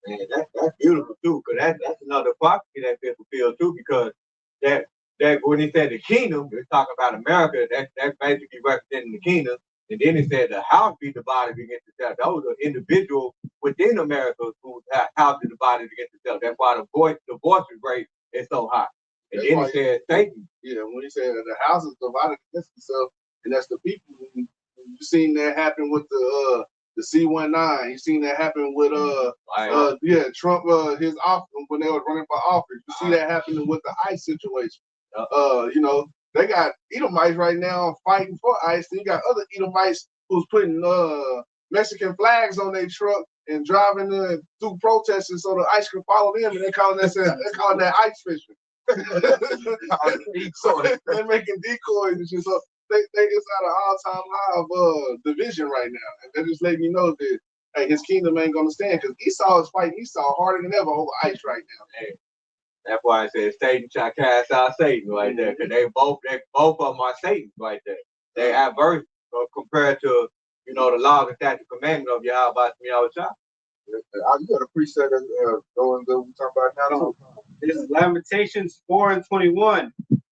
Man, that's beautiful too, because that's another prophecy that's been fulfilled too, because that when he said the kingdom, it's talking about America, that's basically representing the kingdom. And then he said the house be divided against itself. Those are individuals within America who have house is divided against itself. That's why the divorce rate is so high. And then he said Satan. Yeah, when he said the house is divided against itself, and that's the people. You seen that happen with the C-19. You seen that happen with Trump, his office when they were running for office. You see that happening with the ICE situation. They got Edomites right now fighting for ICE. And you got other Edomites who's putting Mexican flags on their truck and driving through protesting so the ICE can follow them, and they're calling that ICE fishing. So they're making decoys and shit. So they just at an all-time high of division right now, and they just let me know that hey, his kingdom ain't gonna stand, because Esau is fighting Esau harder than ever over ICE right now. Hey, that's why I said Satan shall cast out Satan right there, because they both of them are Satan right there. They adverse compared to the laws and statute commandment of Yahweh Shai. You got a preset going that we talking about now. This is Lamentations 4:21.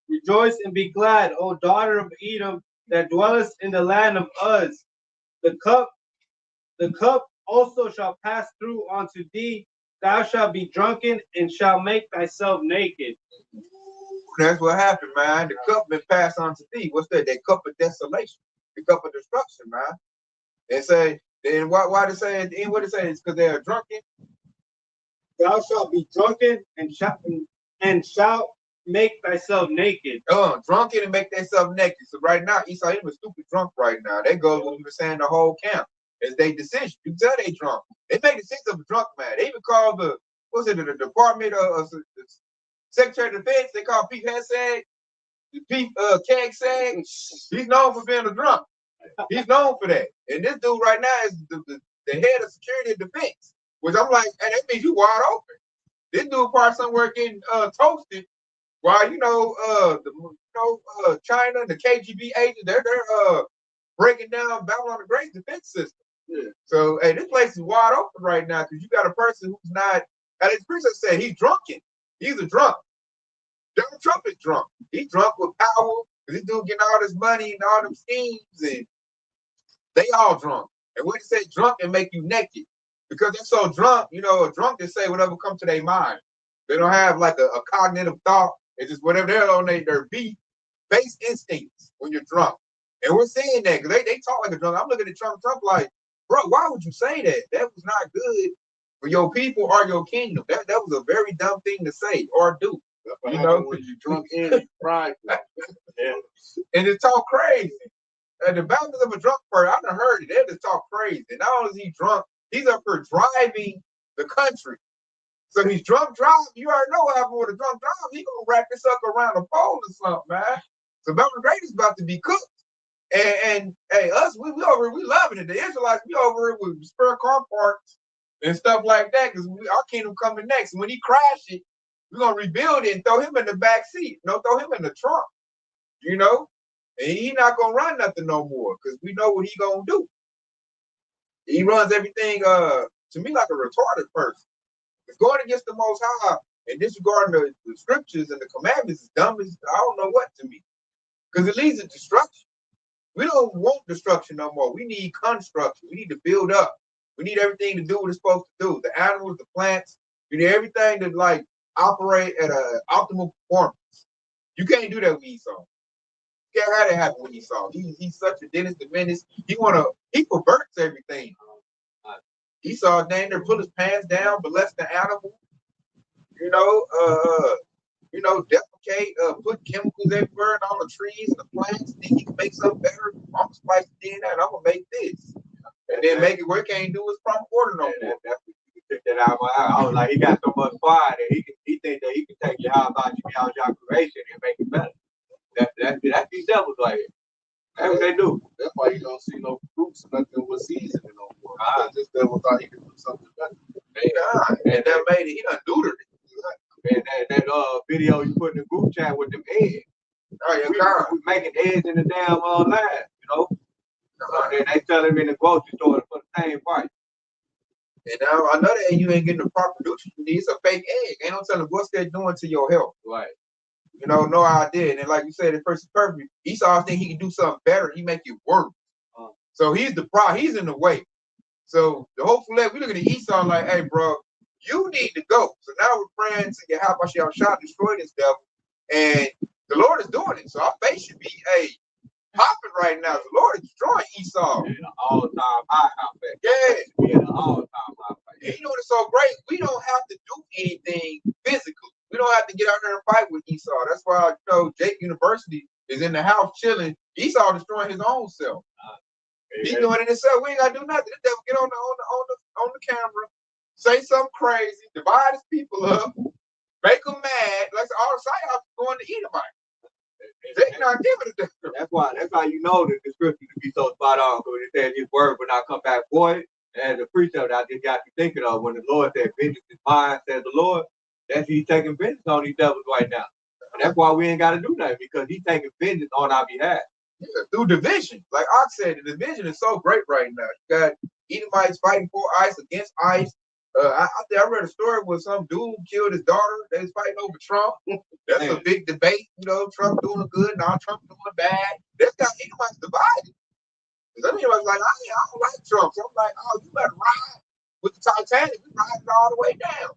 Rejoice and be glad, O daughter of Edom, that dwellest in the land of Uz. The cup also shall pass through unto thee. Thou shalt be drunken and shalt make thyself naked. That's what happened, man. The cup been passed on to thee. What's that? That cup of desolation, the cup of destruction, man. And say, then why they say at the end? What it say is because they are drunken. Thou shalt be drunken and shalt make thyself naked. Drunken and make themselves naked. So right now, Esau is stupid drunk right now. That goes what we were saying the whole camp. It's their decision. You tell they drunk. They make the sense of a drunk man. They even call the Department of the Secretary of Defense. They call Pete Hessag, Pete Kegsag. He's known for being a drunk. He's known for that. And this dude right now is the head of security and defense. Which I'm like, hey, that means you wide open. This dude probably somewhere getting toasted. While China, the KGB agents, they're breaking down Babylon the Great defense system. Yeah. So hey, this place is wide open right now because you got a person who's not. As the priest said, he's drunken. He's a drunk. Donald Trump is drunk. He's drunk with power because this dude getting all this money and all them schemes, and they all drunk. And when they say drunk, it make you naked because they're so drunk. You know, a drunk they say whatever comes to their mind. They don't have like a cognitive thought. It's just whatever they're on their beat, base instincts when you're drunk. And we're seeing that because they talk like a drunk. I'm looking at Trump like, bro, why would you say that? That was not good for your people or your kingdom. That was a very dumb thing to say or do. You know, when you drunk and pride. Yeah. And it's talk crazy. The baptism of a drunk person, I done heard it. They just talk crazy. And not only is he drunk, he's up here driving the country. So he's drunk driving. You already know what happened with a drunk driver. He gonna wrap this up around a pole or something, man. So Belton Great is about to be cooked. And hey, us, we over here, we loving it. The Israelites, we over here with spare car parts and stuff like that, because our kingdom coming next. And when he crash it, we're gonna rebuild it and throw him in the back seat. No, throw him in the trunk. You know? And he not gonna run nothing no more, because we know what he gonna do. He runs everything to me like a retarded person. It's going against the Most High and disregarding the scriptures and the commandments is dumb as I don't know what to me. Because it leads to destruction. We don't want destruction no more. We need construction. We need to build up. We need everything to do what it's supposed to do. The animals, the plants, you need everything to like operate at an optimal performance. You can't do that with Esau. You can't have that happen with Esau. He's such a Dennis the Menace. He perverts everything. Esau dang near pull his pants down, molest the animal. Defecate, put chemicals everywhere and all the trees and the plants. Think he can make something better. I'm gonna spice the DNA and I'm gonna make this. And then make it where he can't do his proper order no more. That's what you can take that out of my eye. I was like, he got so much pride that he think that he can take your how about you out your creation and make it better. That's these devils right here. That's what they do. That's why you don't see no fruits, nothing with seasoning no more. This devil thought he could do something better. And that made it, he done neutered it. And that video you put in the group chat with them eggs. We making eggs in the damn lab, you know. So then they sell them in the grocery store for the same price. And now I know that you ain't getting the proper nutrients you need. It's a fake egg. Ain't no telling what's they're doing to your health. Right. You know, no idea. And like you said, the person perfect. Esau think he can do something better. He make it worse. So he's the problem. He's in the way. So the whole flag, we looking at Esau like, hey, bro, you need to go. So now we're praying to get how much y'all shot destroy this devil. And the Lord is doing it. So our faith should be popping right now. The Lord is destroying Esau. In an all-time high, Yeah. In an all-time high. And you know what's so great? We don't have to do anything physical. We don't have to get out there and fight with Esau. That's why, Jake University is in the house chilling. Esau destroying his own self. He's doing it himself. We ain't got to do nothing. The devil get on the camera, say something crazy, divide his people up, make them mad. Like all the psyops going to Edomite. They not giving it. That's why you know that the scripture to be so spot on. Because it says his word will not come back void. And the precept I just got you thinking of when the Lord said, vengeance is mine, says the Lord, that's he's taking vengeance on these devils right now. And that's why we ain't got to do nothing, because he's taking vengeance on our behalf. Yeah, through division. Like I said, the division is so great right now. You got Edomites fighting for ICE against ICE. I read a story where some dude killed his daughter. They was fighting over Trump. That's a big debate. Trump doing good, now Trump doing bad. That's got Edomites divided. Because I mean, I was like, I don't like Trump. So I'm like, oh, you better ride with the Titanic. We riding all the way down.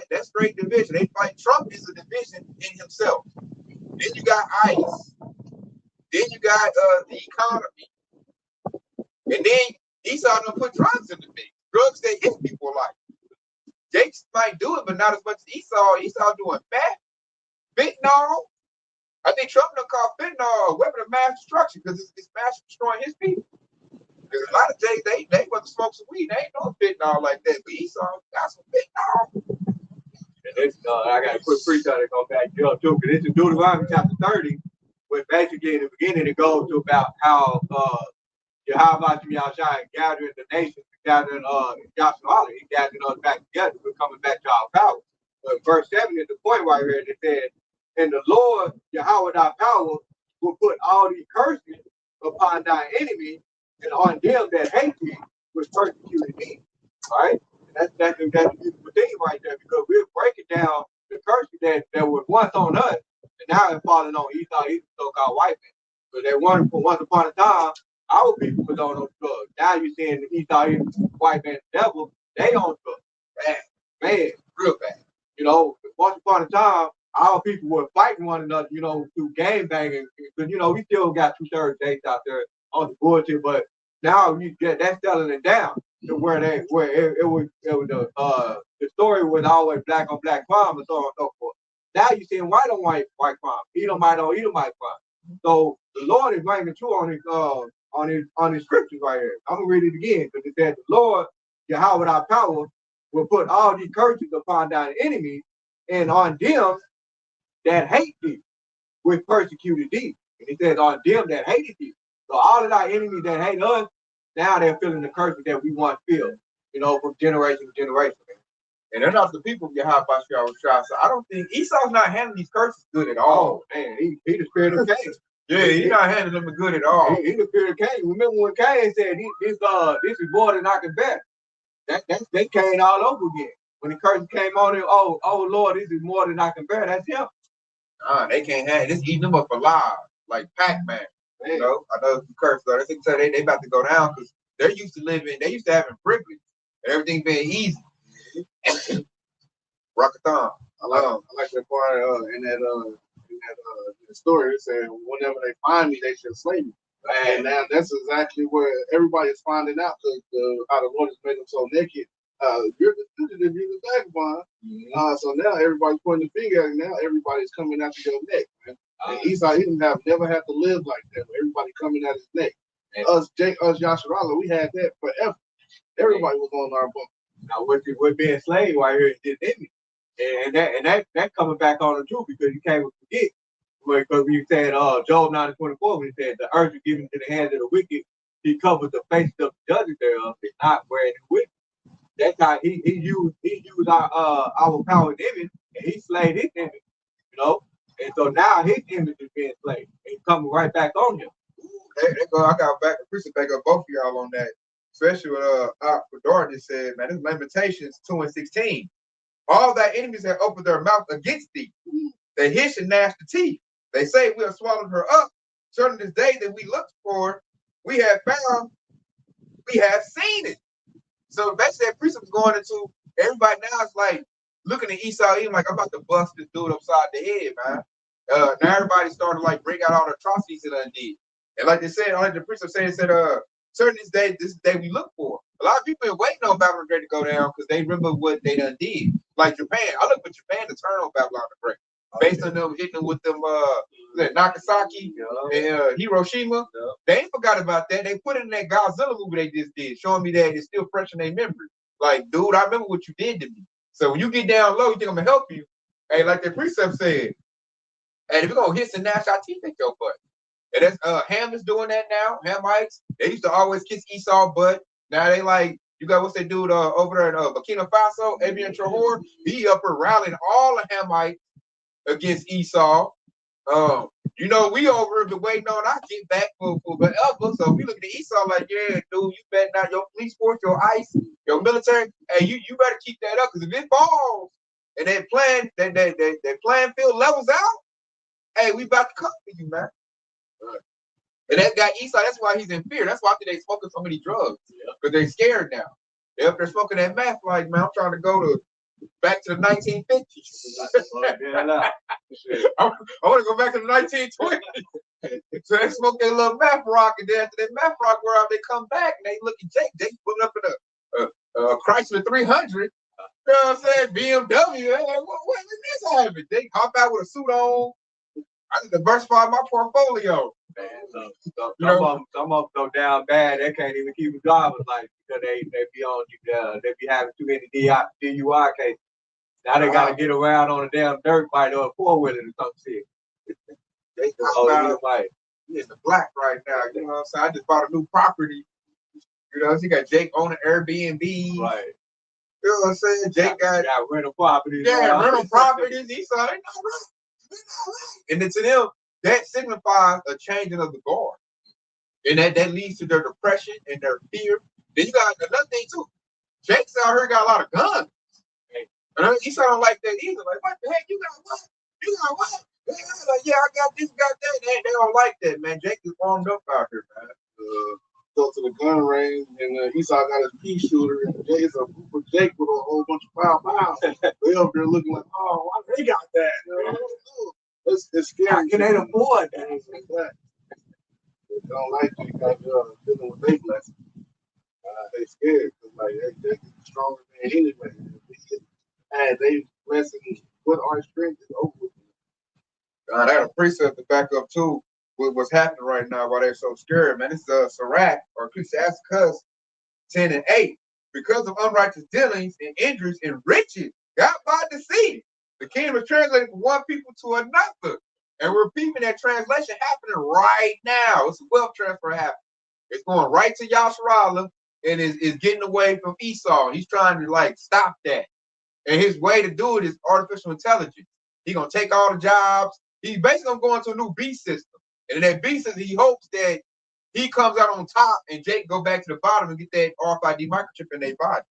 That's straight division. They fight. Trump is a division in himself. Then you got ICE. Then you got the economy. And then Esau done put drugs in the mix. Drugs that his people like. Jakes might do it, but not as much as Esau. Esau doing meth, fentanyl. I think Trump done called fentanyl a weapon of mass destruction because it's mass destroying his people. Because a lot of Jakes, they want to smoke some weed. They ain't doing fentanyl like that. But Esau got some fentanyl. And this, I got a quick pre-shot to go back to too, because this is Deuteronomy chapter 30, where basically in the beginning it goes to about how Yahweh Yahshua gathering the nations, gathering Joshua, he gathering us back together. We're coming back to our power. But verse 7 is the point right here. It said, and the Lord, Yahweh thy power, will put all these curses upon thy enemy and on them that hate thee, which persecuted thee. All right? That's a beautiful thing right there, because we're breaking down the curse that was once on us, and now it's falling on Esau, he's so-called white man. So that once upon a time, our people was on those drugs. Now you're seeing the Esau, white man, the devil, they on drugs. Bad, real bad. You know, once upon a time, our people were fighting one another, you know, through game banging. Because, you know, we still got 2/3 dates out there on the bullshit, but now you get that's selling it down to where it was the story was always black on black crime and so on and so forth. Now you're seeing white on white crime, Edomite on Edomite crime. So the Lord is reigning true on his scriptures right here. I'm gonna read it again because it says the Lord, Yahweh our power, will put all these curses upon thine enemies and on them that hate thee, which persecuted thee. And he says on them that hated thee. So all of our enemies that hate us, now they're feeling the curses that we once feel, you know, from generation to generation. And they're not the people of Yahweh Shah. So I don't think Esau's not handling these curses good at all. Oh, man, he the spirit of Cain. Yeah, he's not handling them good at all. He the spirit of Cain. Remember when Cain said, this is more than I can bear. That's Cain all over again. When the curse came on him, oh Lord, this is more than I can bear. That's him. They can't have this eating them up alive, like Pac-Man. You know, I know the curse though. They about to go down because they're used to having privilege and everything being easy. Rockathon. I like that part in that story. It said, whenever they find me, they shall slay me. And now that's exactly where everybody is finding out because how the Lord has made them so naked. You're the fugitive, you're the vagabond. So now everybody's pointing the finger at it. Now everybody's coming after your neck, man. And Esau, he didn't never have to live like that. Everybody coming at his neck. Us Yasharala, we had that forever. Everybody was on our book. Now we're being slave right here in this image. And that coming back on the truth because you can't forget. Because we said Job 9:24, when he said the earth is given to the hands of the wicked, he covers the faces of the judges thereof, it's not wearing it with. That's how he used our power and image, and he slayed his image, you know. And so now his image is being slayed, and coming right back on him. I got back up both of y'all on that, especially what Fedora just said, man. This Lamentations 2:16. All thy enemies have opened their mouth against thee. They hiss and gnash the teeth. They say we have swallowed her up. Certain this day that we looked for, we have found, we have seen it. So basically that precept's going into everybody now is like looking at Esau even like I'm about to bust this dude upside the head, man. Now everybody started to like bring out all the atrocities that I did. And like they said, like the precept said, certain this day we look for. A lot of people are waiting on Babylon the Great to go down because they remember what they done did. Like Japan. I look for Japan to turn on Babylon the Great. Based on them hitting them with them Nagasaki and Hiroshima. They ain't forgot about that. They put in that Godzilla movie they just did, showing me that it's still fresh in their memory. Like, dude, I remember what you did to me. So when you get down low, you think I'm gonna help you. Hey, like the precept said, hey, if you're gonna hiss and gnash our teeth at your butt. And that's Ham is doing that now. Hamites, they used to always kiss Esau butt. Now they like, you got what's that dude over there in Burkina Faso, Abian Trahor, he up and rallying all the Hamites against Esau. You know, we over here been waiting on our get back for forever. So we look at Esau like, yeah, dude, you better not your police force, your ICE, your military. Hey, you better keep that up because if it falls and that plan field levels out, hey, we about to come for you, man. And that guy Esau, that's why he's in fear. That's why they smoking so many drugs because they're scared now. They're up there smoking that meth like, man, I'm trying to go back to the 1950s. I want to go back to the 1920s. So they smoke their little meth rock, and then after that meth rock wear off, they come back and they look at Jake. Jake putting up in a Chrysler 300. You know what I'm saying? BMW. They're like, what is this happening? They hop out with a suit on. I need to diversify my portfolio. Man, some of them go down bad. They can't even keep a driver's license because they be having too many DUI cases. Now they gotta get around on a damn dirt bike or a 4-wheeler or some shit. They it's the black right now. You know what I'm saying? I just bought a new property. You know, so you got Jake owning Airbnb. Right. You know what I'm saying? Jake got rental properties. Yeah, rental properties. He saw they not right. And then to them, that signifies a changing of the guard. And that leads to their depression and their fear. Then you got another thing too. Jake's out here got a lot of guns. And Esau don't like that either. Like, what the heck? You got what? You got what? Yeah, like, yeah, I got this, got that. They don't like that, man. Jake is warmed up out here, man. Go to the gun range, and Esau got his pea shooter, and Jay's a group of Jake with a whole bunch of pow. They up there looking like, oh, why they got that? You know? It's scary. How can they afford that? They don't like Jake out there dealing with their blessings. They scared because like Jake is stronger than anybody. And they blessings with our strength is over with. I had a precept to back up too with what's happening right now. Why they're so scared, man. It's Sirach or Ecclesiasticus 10:8. Because of unrighteous dealings and injuries and riches got by deceit, the kingdom is translated from one people to another. And we're peeping that translation happening right now. It's a wealth transfer happening. It's going right to Yasharallah and is getting away from Esau. He's trying to like stop that. And his way to do it is artificial intelligence. He's gonna take all the jobs. He's basically gonna go into a new beast system. And in that beast system, he hopes that he comes out on top and Jake go back to the bottom and get that RFID microchip in their body.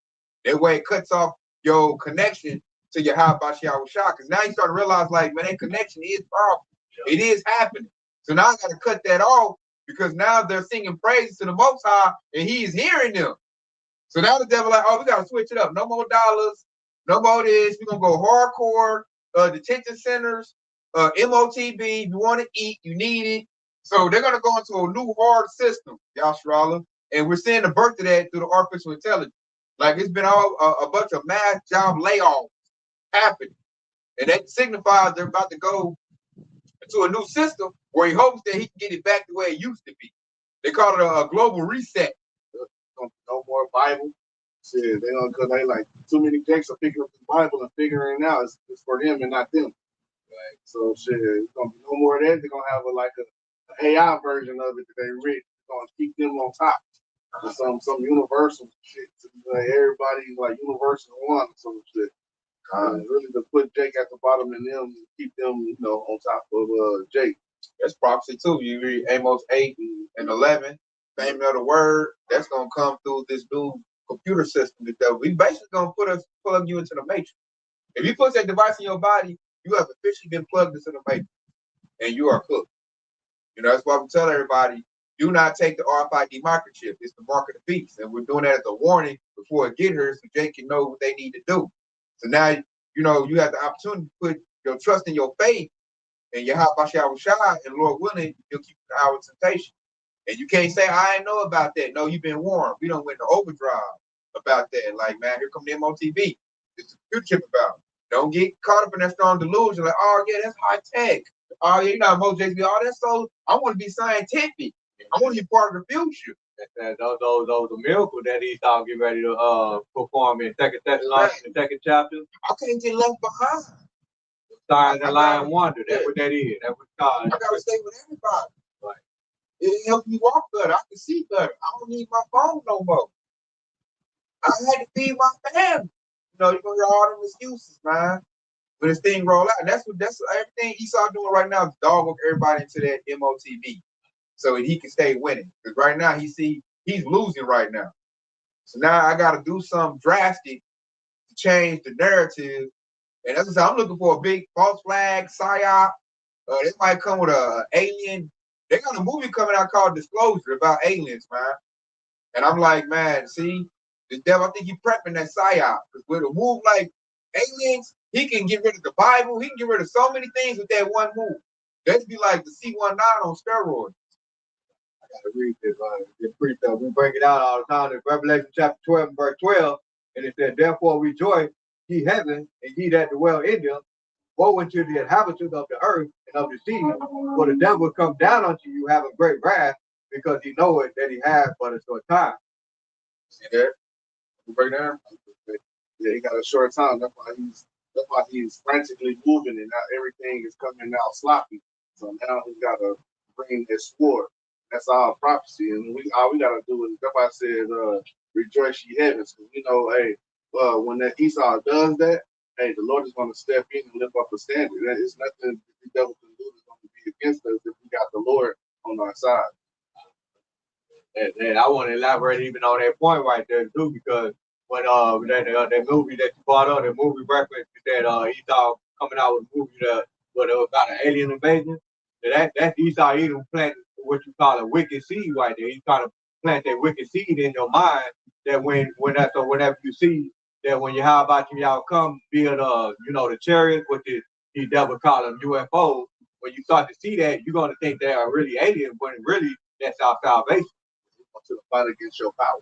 That way it cuts off your connection to your Habashi Shah. Because now you start to realize, like, man, that connection is powerful. It is happening. So now I got to cut that off because now they're singing praises to the Most High and he is hearing them. So now the devil like, oh, we got to switch it up. No more dollars. No more this. We're going to go hardcore detention centers, MOTB. You want to eat, you need it. So they're going to go into a new hard system, Yasharallah. And we're seeing the birth of that through the artificial intelligence. Like it's been all a bunch of mass job layoffs happening. And that signifies they're about to go into a new system where he hopes that he can get it back the way it used to be. They call it a global reset. No more Bible. Shit, they don't, because they like too many Jakes are picking up the Bible and figuring it out. It's for them and not them. Right. So shit, it's gonna be no more of that. They're gonna have an AI version of it that they read. It's gonna keep them on top. Some universal shit. Like everybody's like universal one. Some shit. Really to put Jake at the bottom and them keep them, on top of Jake. That's prophecy too. You read Amos 8 and 11. Fame of the word. That's gonna come through this new computer system that we basically gonna plug you into the matrix. If you put that device in your body, you have officially been plugged into the matrix, and you are cooked. That's why we tell everybody: do not take the RFID microchip. It's the mark of the beast, and we're doing that as a warning before it get here, so Jake can know what they need to do. So now, you have the opportunity to put your trust in your faith and your Habashi Shah, and Lord willing, you'll keep you out of temptation. And you can't say, I ain't know about that. No, you've been warned. We don't went to overdrive about that. Like, man, here come the MOTV. It's a computer chip about it. Don't get caught up in that strong delusion. Like, oh, yeah, that's high tech. Oh, yeah, Mo JB. Oh, that's so, I want to be scientific. I want to be part of the future. Those are miracles that Esau get ready to perform in 2 Thessalonians, the 2nd chapter. I can't get left behind. Signs and lying wonder. That's what that is. That's what God. I gotta stay with everybody. Right. It helps me walk better. I can see better. I don't need my phone no more. I had to feed my family. You're gonna hear all them excuses, man. When this thing roll out, that's everything Esau doing right now is dog up everybody into that MOTV, so that he can stay winning. Because right now he's losing right now. So now I got to do something drastic to change the narrative. And that's what I'm looking for, a big false flag, psyop. They might come with an alien. They got a movie coming out called Disclosure about aliens, man. And I'm like, man, see, the devil, I think he's prepping that psyop. Because with a move like aliens, he can get rid of the Bible. He can get rid of so many things with that one move. That'd be like the C-19 on steroids. I got to read this. It's pretty tough. We break it out all the time. In Revelation chapter 12 and verse 12. And it said, therefore rejoice, ye heaven, and ye that dwell in them. Woe unto the inhabitants of the earth and of the sea, for the devil will come down unto you having great wrath, because he knoweth that he hath but a short time. See that? We break down? Yeah, he got a short time. That's why he's frantically moving, and now everything is coming out sloppy. So now he's got to bring his sword. That's our prophecy, and all we got to do is, that's why I said, rejoice ye heavens, because we know, hey, when that Esau does that, hey, the Lord is going to step in and lift up a standard. There's nothing the devil can do that's going to be against us if we got the Lord on our side. And I want to elaborate even on that point right there too, because when that movie that you brought up, the movie reference that Esau coming out with a movie that about an alien invasion. That's Esau Edom planting what you call a wicked seed right there. He's trying to plant that wicked seed in your mind that whenever you see that when you how about y'all come build the chariots, which is he devil call them UFOs. When you start to see that, you're gonna think they are really aliens, when really that's our salvation. To the fight against your power.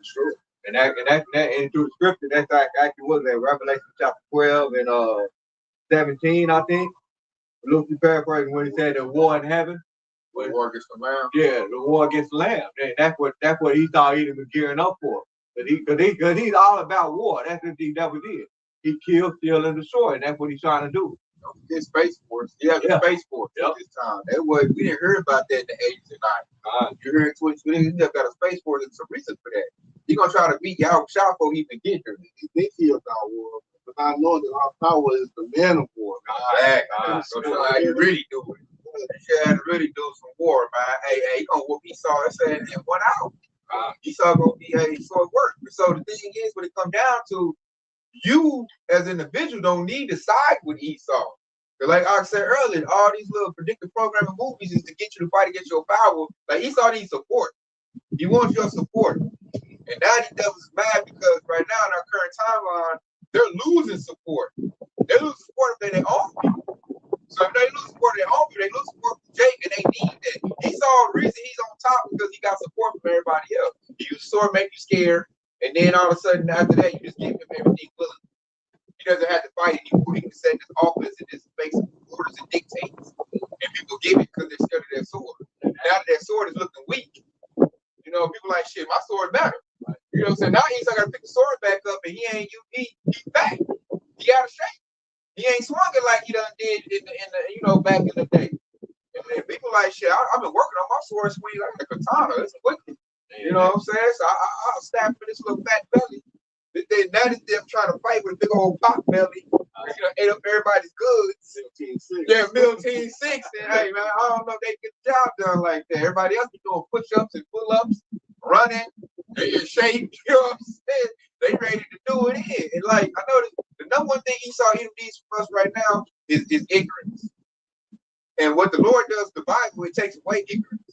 Sure. And through the scripture, that's actually what that Revelation chapter 12 and 17, I think. Luke paraphrasing when he said the war in heaven. The war against the Lamb. Yeah, the war against the Lamb. And that's what Esau Edom was gearing up for. Because he's all about war. That's what the devil did. He killed, steal, and destroy. And that's what he's trying to do. His Space Force. Yeah, the Space Force at this time. We didn't hear about that in the 80s and 90s. You heard in 2020, he got a Space Force. There's some reason for that. He's going to try to beat y'all shot before he even get here. He think he about war, but I know that our power is the man of war. So how you really do it. You had to really do some war, man. Hey, he going to whoop Esau in 1 hour. Esau going to be so it work. So the thing is, when it comes down to, you as an individual don't need to side with Esau. Like I said earlier, all these little predictive programming movies is to get you to fight against your power. Like Esau needs support. He wants your support. And now the devil's mad because right now in our current timeline, they're losing support. They lose support if they own people. So if they lose support of their own people, they lose support from Jake, and they need that. Esau, the reason he's on top because he got support from everybody else. He used to sort of make you scared. And then all of a sudden, after that, you just give him everything willing. He doesn't have to fight anymore. He can set his office and just make some orders and dictates. And people give it because they're scared of their sword. Now that their sword is looking weak, people like, shit, my sword better. You know what I'm saying? Now he's got to pick the sword back up, and he back. He out of shape. He ain't swung it like he done did in the back in the day. And people like, shit, I've been working on my sword swing like a katana. It's wicked. You know what I'm saying? So I'll stab for this little fat belly. Now this them trying to fight with a big old pot belly. Ate up everybody's goods. Milton 6. And hey, man, I don't know if they get the job done like that. Everybody else be doing push-ups and pull-ups, running. They in shape. You know what I'm saying? They ready to do it in. And like, I know the number one thing Esau needs from us right now is ignorance. And what the Lord does to the Bible, it takes away ignorance.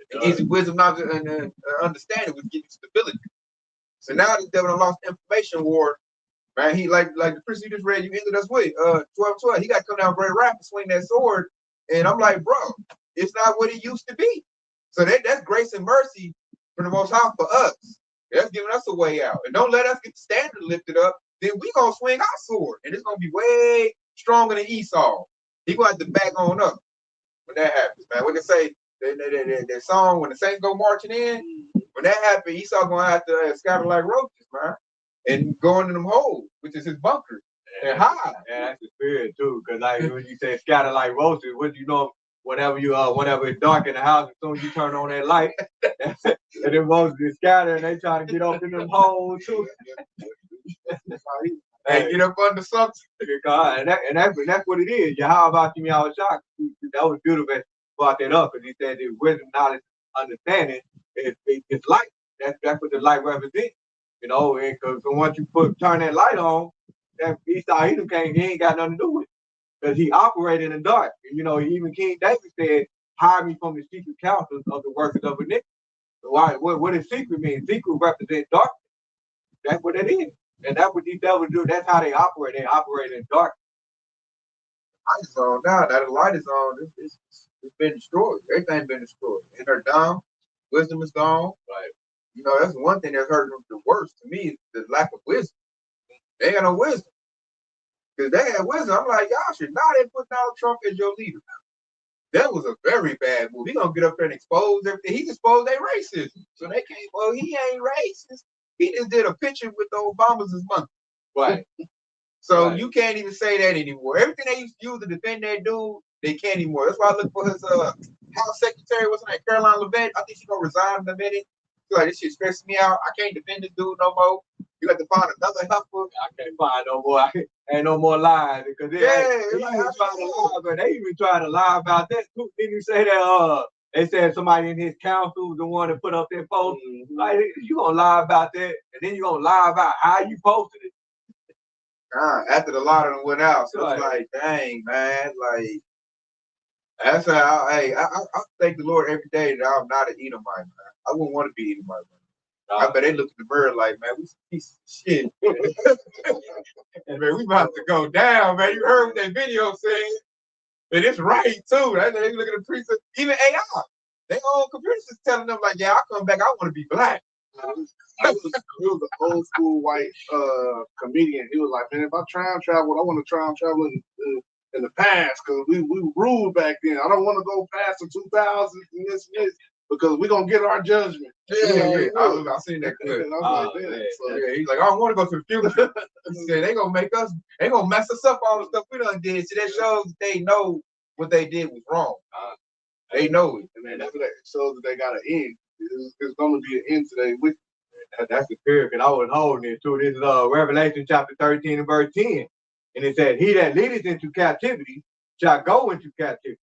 It gives you wisdom, knowledge, and understanding, which gives you stability. So now the devil lost information war, man. He like the priest you just read, you ended us with 12:12. He got to come down very rapid, swing that sword, and I'm like, bro, it's not what it used to be. So that's grace and mercy for the Most High for us. That's giving us a way out, and don't let us get the standard lifted up. Then we gonna swing our sword, and it's gonna be way stronger than Esau. He gonna have to back on up when that happens, man. We can say. That song when the Saints go marching in, when that happens, Esau gonna have to scatter like roaches, man, and go into them holes, which is his bunker, and hide. Yeah, that's the spirit too, because like when you say scatter like roaches, what you know, whenever it's dark in the house, as soon as you turn on that light, and them roaches is scatter and they trying to get up in them holes too. Hey, get up under something. And that's what it is. How about you, y'all shocked? That was beautiful. Brought that up, because he said that wisdom, knowledge, understanding is light. That's what the light represents, because once you turn that light on, that Esau Edom he ain't got nothing to do with it, because he operated in the dark. Even King David said, "Hide me from the secret counsels of the workers of iniquity." So what does secret mean? Secret represents darkness. That's what it is, and that's what these devils do. That's how they operate. They operate in darkness. Light is on now. That the light is on. It's been destroyed. Everything been destroyed. And they're down. Wisdom is gone. Right. That's one thing that's hurting them the worst to me is the lack of wisdom. They ain't got no wisdom. Because they had wisdom. I'm like, y'all should not have put Donald Trump as your leader. That was a very bad move. He gonna get up there and expose everything. He exposed their racism. So they can't, well, he ain't racist. He just did a picture with the Obamas' money. Right. So you can't even say that anymore. Everything they used to use to defend that dude, they can't anymore. That's why I look for his House Secretary, what's her name, Caroline LeVette. I think she's gonna resign in a minute. She's like, this shit stresses me out. I can't defend this dude no more. You got to find another helper. I can't find no more. Ain't no more lies, because they even trying to lie, but they even trying to lie about that too. Didn't you say that They said somebody in his council was the one that put up that post. Like, you gonna lie about that, and then you gonna lie about how you posted it. After the lot of them went out, so it's like, dang, man, like that's how. I thank the Lord every day that I'm not an Edomite, man. I wouldn't want to be Edomite, man. I bet they look in the mirror like, man, we some piece of shit. Man, we about to go down, man. You heard what that video said, and it's right too. Right? They look at the priest, even AI. They own computers just telling them like, yeah, I'll come back. I want to be black. He was an old school white comedian. He was like, man, if I time travel, I want to time travel in the past because we ruled back then. I don't want to go past the 2000s and this because we're going to get our judgment. Yeah. I seen that clip. I was like, man. So, he's like, I don't want to go to the future. He said, they going to mess us up all the stuff we done did. See, that shows they know what they did was wrong. They know it. And that's what that shows that they got an end. It's going to be an end today with That's the spirit, because I was holding it to this Revelation chapter 13 and verse 10. And it said, he that leadeth into captivity shall go into captivity.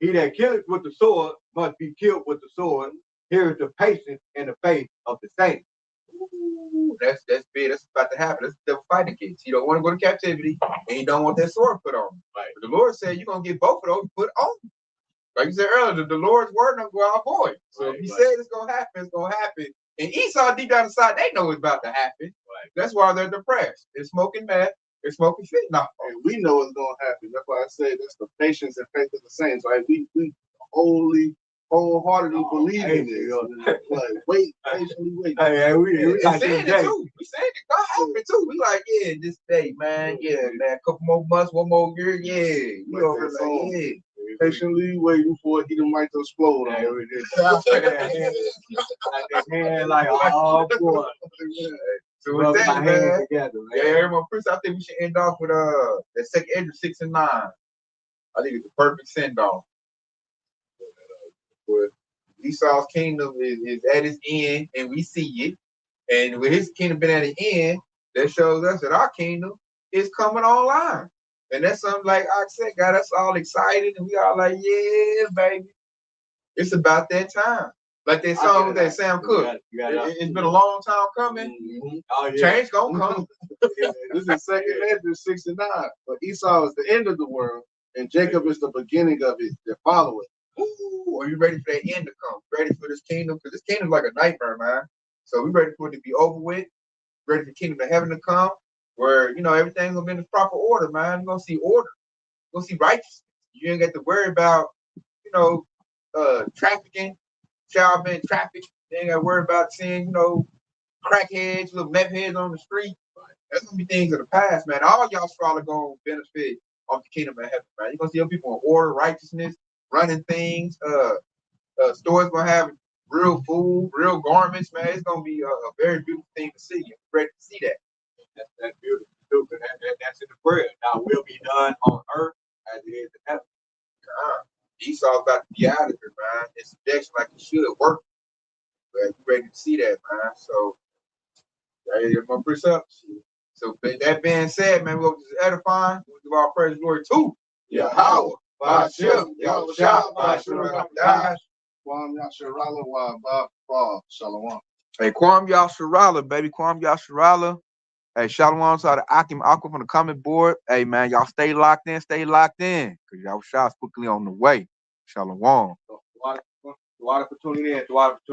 He that killeth with the sword must be killed with the sword. Here is the patience and the faith of the saints. Ooh, that's big. That's about to happen. That's the devil fighting against. He don't want to go to captivity, and he don't want that sword put on him. Right. But the Lord said, you're going to get both of those put on. Like you said earlier, the Lord's word don't go out void. So if he said it's going to happen, it's going to happen. And Esau, deep down inside, they know it's about to happen. Right. That's why they're depressed. They're smoking meth. They're smoking fentanyl. And we know it's going to happen. That's why I say that's the patience and faith of the saints. Right? We wholeheartedly believe in this. Like, wait, patiently wait. We saying it too. We saying it going to happen too. We like, yeah, this day, man. Yeah, man. A couple more months, one more year. Yeah. We over like, yeah. Patiently waiting for Edomite to explode. Like, oh boy. So with that, man, together, yeah, my priest, I think we should end off with that second Edge 6 and 9. I think it's the perfect send off. Esau's kingdom is at its end, and we see it. And with his kingdom been at the end, that shows us that our kingdom is coming online. And that's something like I said, got us all excited, and we all like, yeah, baby. It's about that time. Like that song with that Sam Cooke. It's been a long time coming. Mm-hmm. Oh, yeah. Change gonna come. This is second Edge 6 and 9. But Esau is the end of the world, and Jacob is the beginning of it. They follow it. Ooh, are you ready for that end to come? Ready for this kingdom? Because this kingdom's like a nightmare, man. So we ready for it to be over with. Ready for the kingdom of heaven to come, where everything's gonna be in the proper order, man. You're gonna see order. You're gonna see righteousness. You ain't got to worry about, trafficking, child being trafficked. You ain't got to worry about seeing, crackheads, little meth heads on the street. That's gonna be things of the past, man. All y'all probably gonna benefit off the kingdom of heaven, man. You're gonna see people in order, righteousness, running things. Stores gonna have real food, real garments, man. It's gonna be a very beautiful thing to see. I'm ready to see that. That's beautiful. That's in the prayer. Now will be done on earth as it is in heaven. Esau's about to be out of here, man. In subjection like he should work. But you ready to see that, man. So here's my precepts. So that being said, man, we'll just edify. We'll give our praise and glory to Yahweh. Shalom. Hey, Kwam Yasharala, baby. Kwam Yasharala. Hey, Shalom to the Akim Aqua from the comment board. Hey, man, y'all stay locked in. Because y'all shots quickly on the way. Shalom. Water for tuning in.